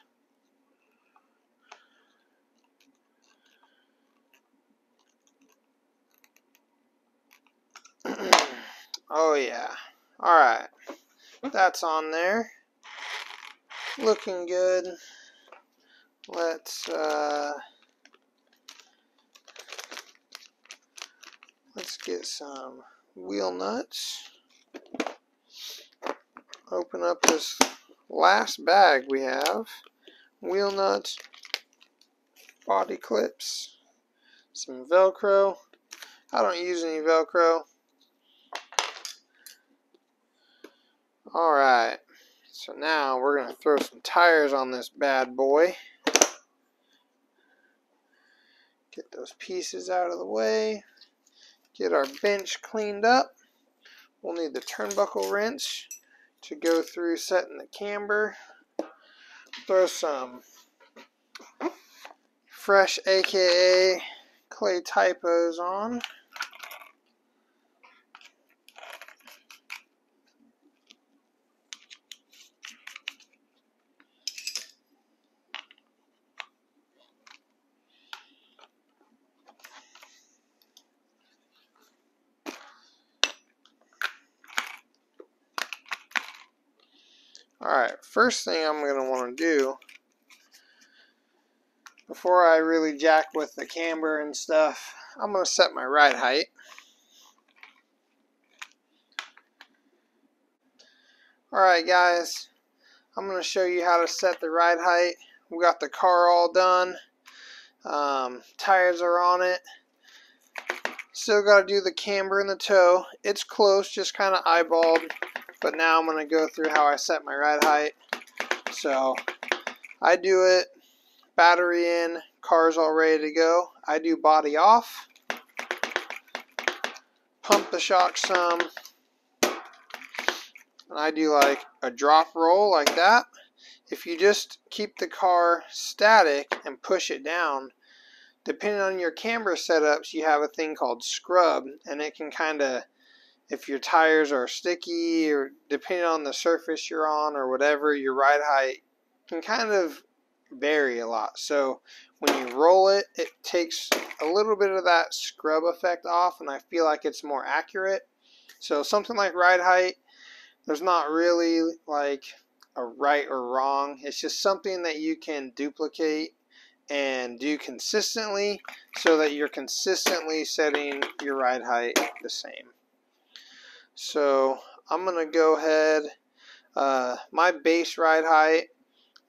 Oh yeah. Alright. That's on there. Looking good. Let's get some wheel nuts. Open up this last bag we have. Wheel nuts, body clips, some Velcro. I don't use any Velcro. Alright, so now we're going to throw some tires on this bad boy. Get those pieces out of the way. Get our bench cleaned up. We'll need the turnbuckle wrench to go through setting the camber. Throw some fresh aka clay typos on. Alright, first thing I'm going to want to do before I really jack with the camber and stuff, I'm going to set my ride height. Alright guys, I'm going to show you how to set the ride height. We got the car all done. Tires are on it. Still got to do the camber and the toe. It's close, just kind of eyeballed. But now I'm going to go through how I set my ride height. So I do it, battery in, car's all ready to go. I do body off, pump the shock some, and I do like a drop roll like that. If you just keep the car static and push it down, depending on your camber setups, you have a thing called scrub, and it can kind of, if your tires are sticky or depending on the surface you're on or whatever, your ride height can kind of vary a lot. So when you roll it, it takes a little bit of that scrub effect off, and I feel like it's more accurate. So something like ride height, there's not really like a right or wrong. It's just something that you can duplicate and do consistently so that you're consistently setting your ride height the same. So I'm going to go ahead. My base ride height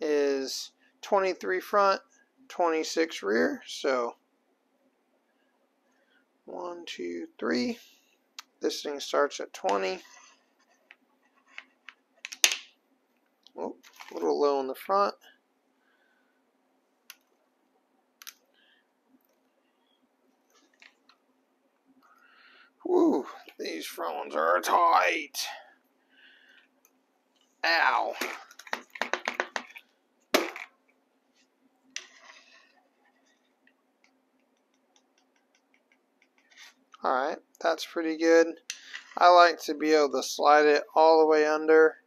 is 23 front, 26 rear. So 1, 2, 3. This thing starts at 20. Oh, a little low in the front. Woo, these front ones are tight. Ow. Alright, that's pretty good. I like to be able to slide it all the way under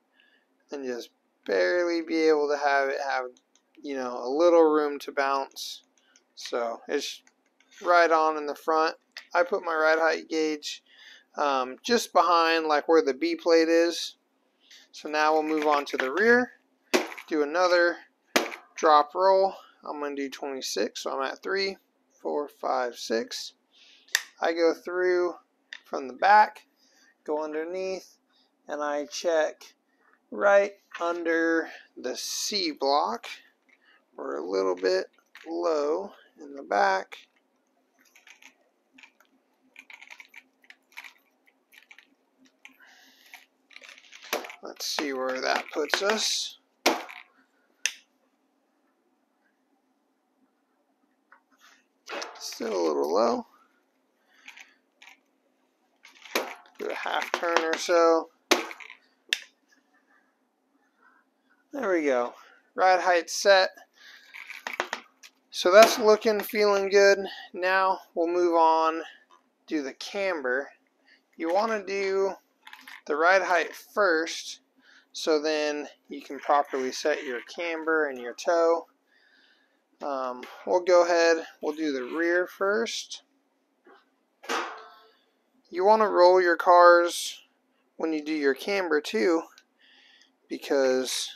and just barely be able to have it have, you know, a little room to bounce. So it's right on in the front. I put my ride height gauge just behind like where the B plate is. So now we'll move on to the rear. Do another drop roll. I'm going to do 26, so I'm at 3, 4, 5, 6. I go through from the back, go underneath, and I check right under the C block. We're a little bit low in the back. Let's see where that puts us. Still a little low. Do a half turn or so. There we go. Ride height set. So that's looking, feeling good. Now we'll move on, do the camber. You want to do the ride height first, so then you can properly set your camber and your toe. We'll go ahead, we'll do the rear first. You want to roll your cars when you do your camber too, because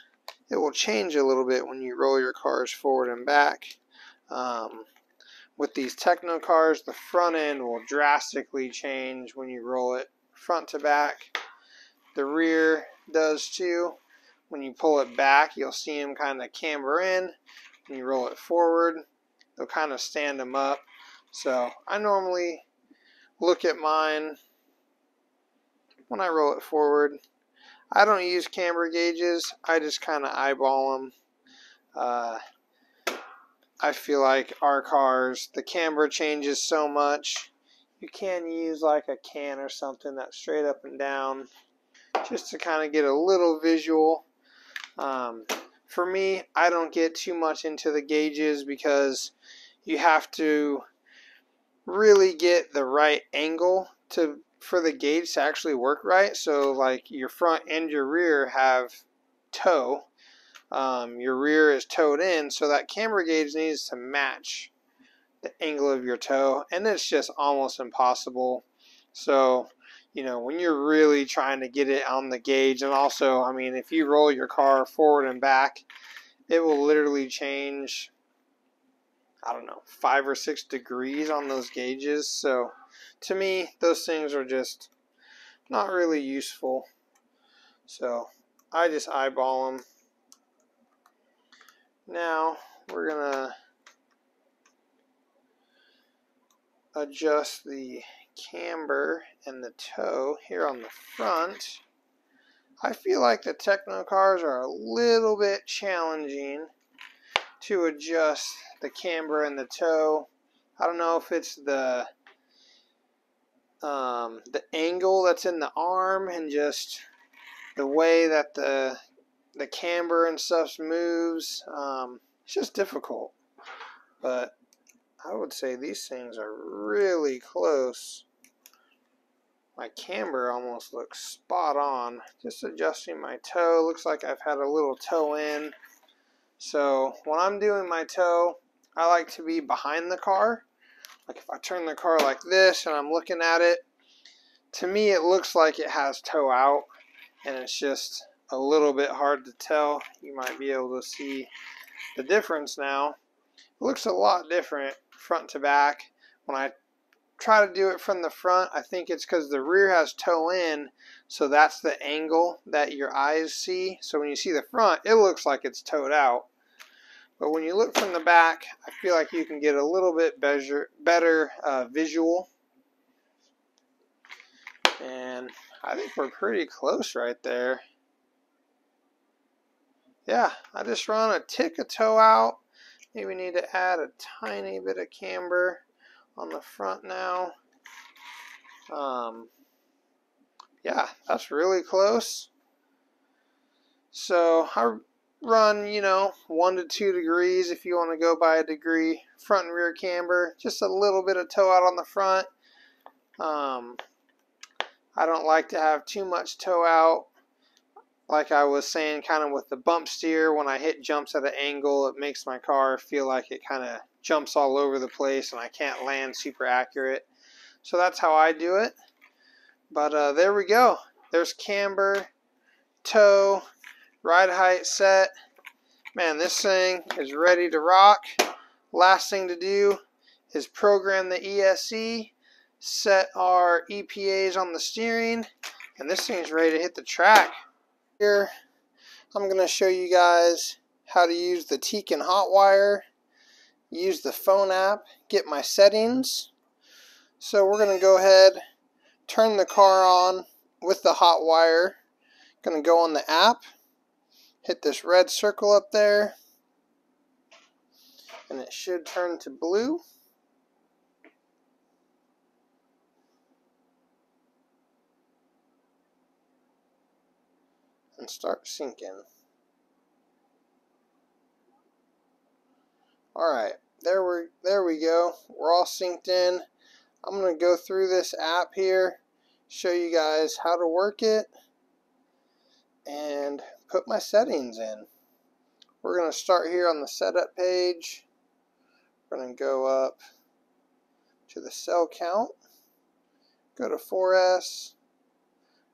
it will change a little bit when you roll your cars forward and back. With these Tekno cars, the front end will drastically change when you roll it front to back. The rear does too. When you pull it back, you'll see them kind of camber in. When you roll it forward, they'll kind of stand them up. So I normally look at mine when I roll it forward. I don't use camber gauges. I just kind of eyeball them. I feel like our cars, the camber changes so much. You can use like a can or something that's straight up and down, just to kind of get a little visual. For me, I don't get too much into the gauges because you have to really get the right angle for the gauge to actually work right. So like your front and your rear have toe. Your rear is toed in, so that camber gauge needs to match the angle of your toe, and it's just almost impossible. So, you know, when you're really trying to get it on the gauge, and also, I mean, if you roll your car forward and back, it will literally change, I don't know, 5 or 6 degrees on those gauges. So, to me, those things are just not really useful. So, I just eyeball them. Now, we're going to adjust the camber and the toe here on the front. I feel like the Tekno cars are a little bit challenging to adjust the camber and the toe. I don't know if it's the angle that's in the arm and just the way that the camber and stuff moves. It's just difficult, but I would say these things are really close. My camber almost looks spot on. Just adjusting my toe. Looks like I've had a little toe in. So when I'm doing my toe, I like to be behind the car. Like if I turn the car like this and I'm looking at it, to me it looks like it has toe out, and it's just a little bit hard to tell. You might be able to see the difference now. It looks a lot different front to back. When I try to do it from the front, I think it's because the rear has toe in, so that's the angle that your eyes see. So when you see the front, it looks like it's toed out. But when you look from the back, I feel like you can get a little bit better visual. And I think we're pretty close right there. Yeah, I just run a tick of toe out. Maybe need to add a tiny bit of camber on the front now. Yeah, that's really close. So I run, you know, 1 to 2 degrees if you want to go by a degree. Front and rear camber, just a little bit of toe out on the front. I don't like to have too much toe out. Like I was saying, kind of with the bump steer, when I hit jumps at an angle, it makes my car feel like it kind of jumps all over the place and I can't land super accurate. So that's how I do it. But there we go. There's camber, toe, ride height set. Man, this thing is ready to rock. Last thing to do is program the ESC, set our EPAs on the steering, and this thing's ready to hit the track. Here, I'm going to show you guys how to use the Tekno Hotwire, use the phone app, get my settings. So we're going to go ahead, turn the car on with the Hotwire. Going to go on the app, hit this red circle up there, and it should turn to blue. And start syncing. Alright, there we go. We're all synced in. I'm going to go through this app here, show you guys how to work it, and put my settings in. We're going to start here on the setup page. We're going to go up to the cell count, go to 4S,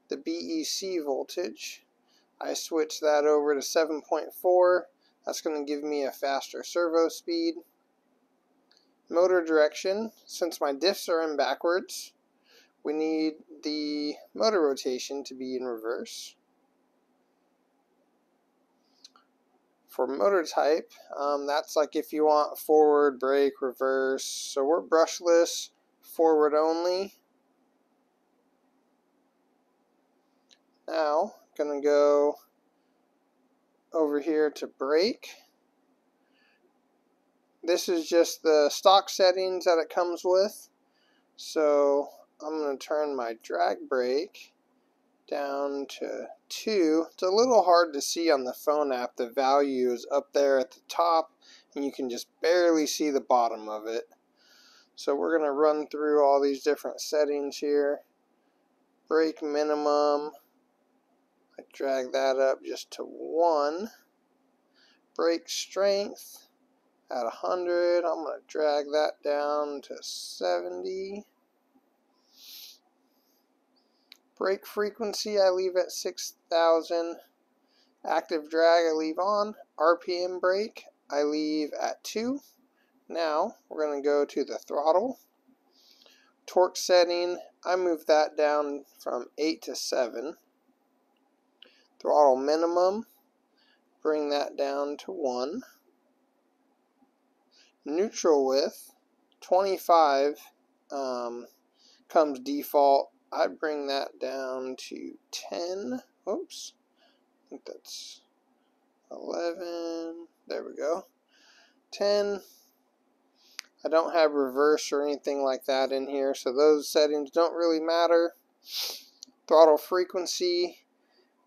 the BEC voltage. I switch that over to 7.4. That's going to give me a faster servo speed. Motor direction. Since my diffs are in backwards, we need the motor rotation to be in reverse. For motor type, that's like if you want forward, brake, reverse. So we're brushless, forward only. Now, going to go over here to brake. This is just the stock settings that it comes with. So I'm going to turn my drag brake down to 2. It's a little hard to see on the phone app. The value is up there at the top and you can just barely see the bottom of it. So we're going to run through all these different settings here. Brake minimum, I drag that up just to 1. Brake strength at 100, I'm going to drag that down to 70. Brake frequency I leave at 6,000. Active drag I leave on. RPM brake I leave at 2. Now we're going to go to the throttle. Torque setting, I move that down from 8 to 7. Throttle minimum, bring that down to 1. Neutral width, 25 comes default. I bring that down to 10. Oops, I think that's 11. There we go. 10. I don't have reverse or anything like that in here, so those settings don't really matter. Throttle frequency,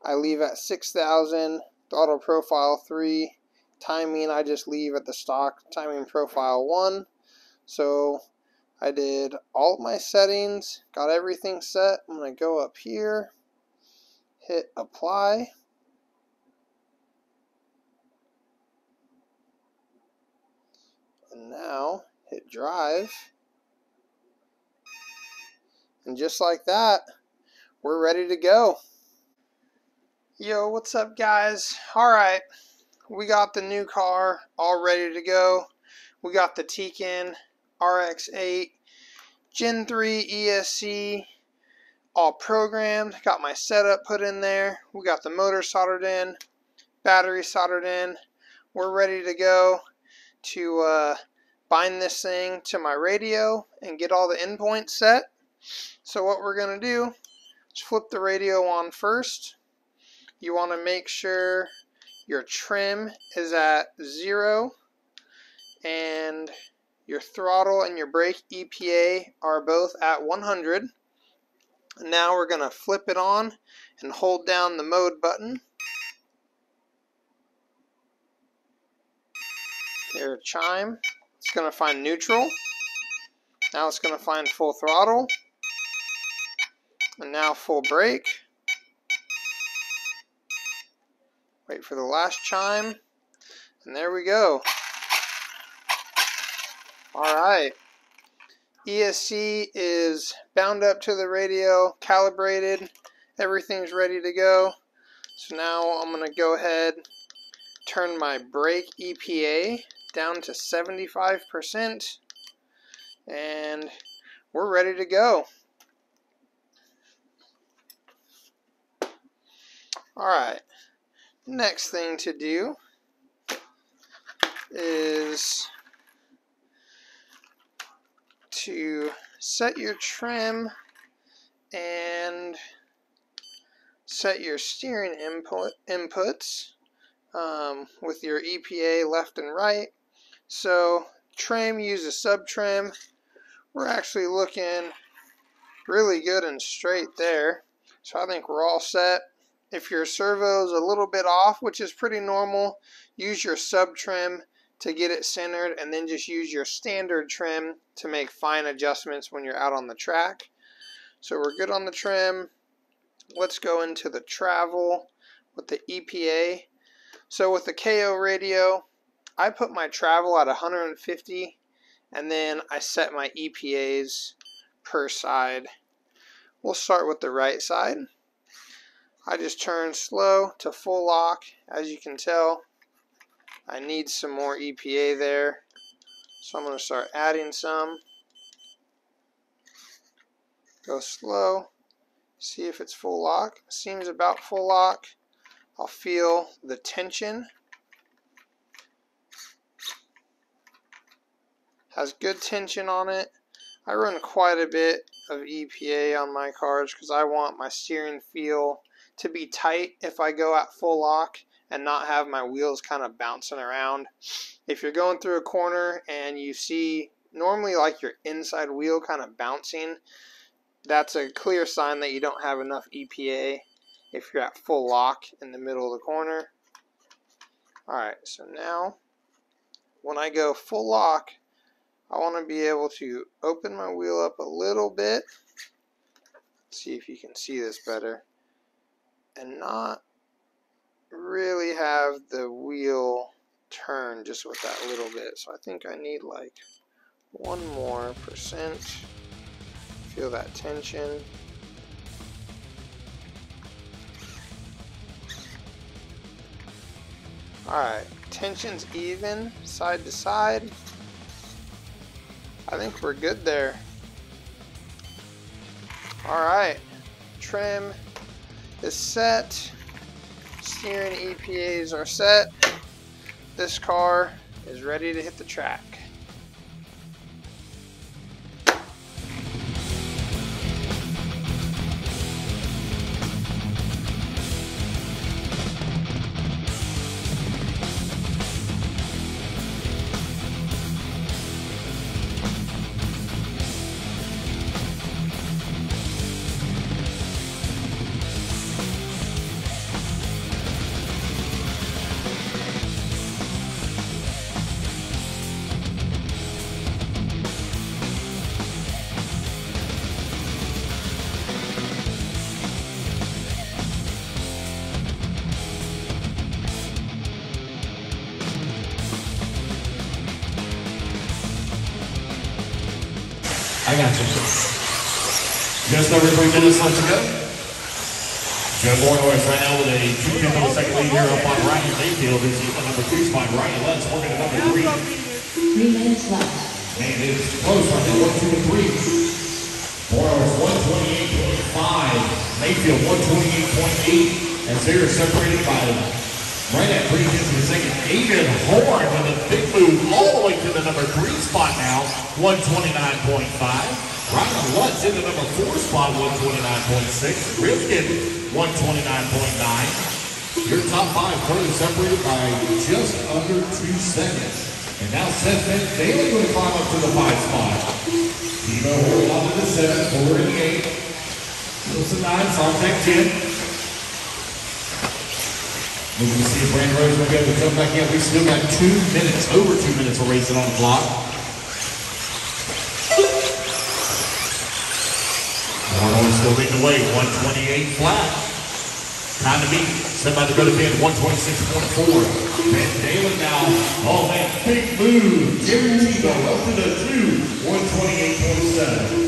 I leave at 6,000. Throttle profile 3. Timing, I just leave at the stock timing profile 1. So I did all of my settings, got everything set. I'm going to go up here, hit apply. And now hit drive. And just like that, we're ready to go. Yo, what's up guys? Alright, we got the new car all ready to go. We got the Tekno RX8 Gen 3 ESC all programmed. Got my setup put in there. We got the motor soldered in, battery soldered in. We're ready to go to bind this thing to my radio and get all the endpoints set. So what we're going to do is flip the radio on first. You want to make sure your trim is at 0 and your throttle and your brake EPA are both at 100. Now we're going to flip it on and hold down the mode button. Here, chime. It's going to find neutral. Now it's going to find full throttle. And now full brake. Wait for the last chime. And there we go. Alright. ESC is bound up to the radio, calibrated. Everything's ready to go. So now I'm going to go ahead, turn my brake EPA down to 75%. And we're ready to go. Alright. Next thing to do is to set your trim and set your steering inputs with your EPA left and right. So trim, use a sub trim. We're actually looking really good and straight there. So I think we're all set. If your servo is a little bit off, which is pretty normal, use your sub trim to get it centered, and then just use your standard trim to make fine adjustments when you're out on the track. So we're good on the trim. Let's go into the travel with the EPA. So with the KO radio, I put my travel at 150, and then I set my EPAs per side. We'll start with the right side. I just turn slow to full lock. As you can tell, I need some more EPA there. So I'm going to start adding some. Go slow. See if it's full lock. Seems about full lock. I'll feel the tension. Has good tension on it. I run quite a bit of EPA on my cars because I want my steering feel to be tight if I go at full lock and not have my wheels kind of bouncing around. If you're going through a corner and you see normally like your inside wheel kind of bouncing, that's a clear sign that you don't have enough EPA. if you're at full lock in the middle of the corner. Alright, so now when I go full lock, I want to be able to open my wheel up a little bit. See if you can see this better. And not really have the wheel turn just with that little bit. So I think I need like 1 more %. Feel that tension. Alright, tension's even, side to side. I think we're good there. Alright, trim is set. Steering EPAs are set. This car is ready to hit the track. I got you. Just over 3 minutes left to go. Joe Bornois right now with a 2-second lead here up on Ryan Mayfield. This is the number 3 spot. Ryan Lentz working at number 3. 3 minutes left. And it's close right now, 1, 2, and 3. Bornois 128.5. Mayfield 128.8. And they're separated by right at 3 tenths of a second. Aiden Horn with a big move all the way to the number 3 spot now, 129.5. Ryan Lutz in the number 4 spot, 129.6. Rifkin, 129.9. Your top 5 currently separated by just under 2 seconds. And now Seth Daly going to climb up to the 5 spot. Tebo holding on to the 7, 4 and 8. Wilson 9, Sartek 10. We're going to see if Brandon Rose will be able to come back in. We still got 2 minutes, over 2 minutes of racing on the clock. Bornois still leading the way, 128 flat. Time to beat, set by the good pin, 126.4. Ben Daly now, oh man, big move. Jared Tebo up to the 2, 128.7.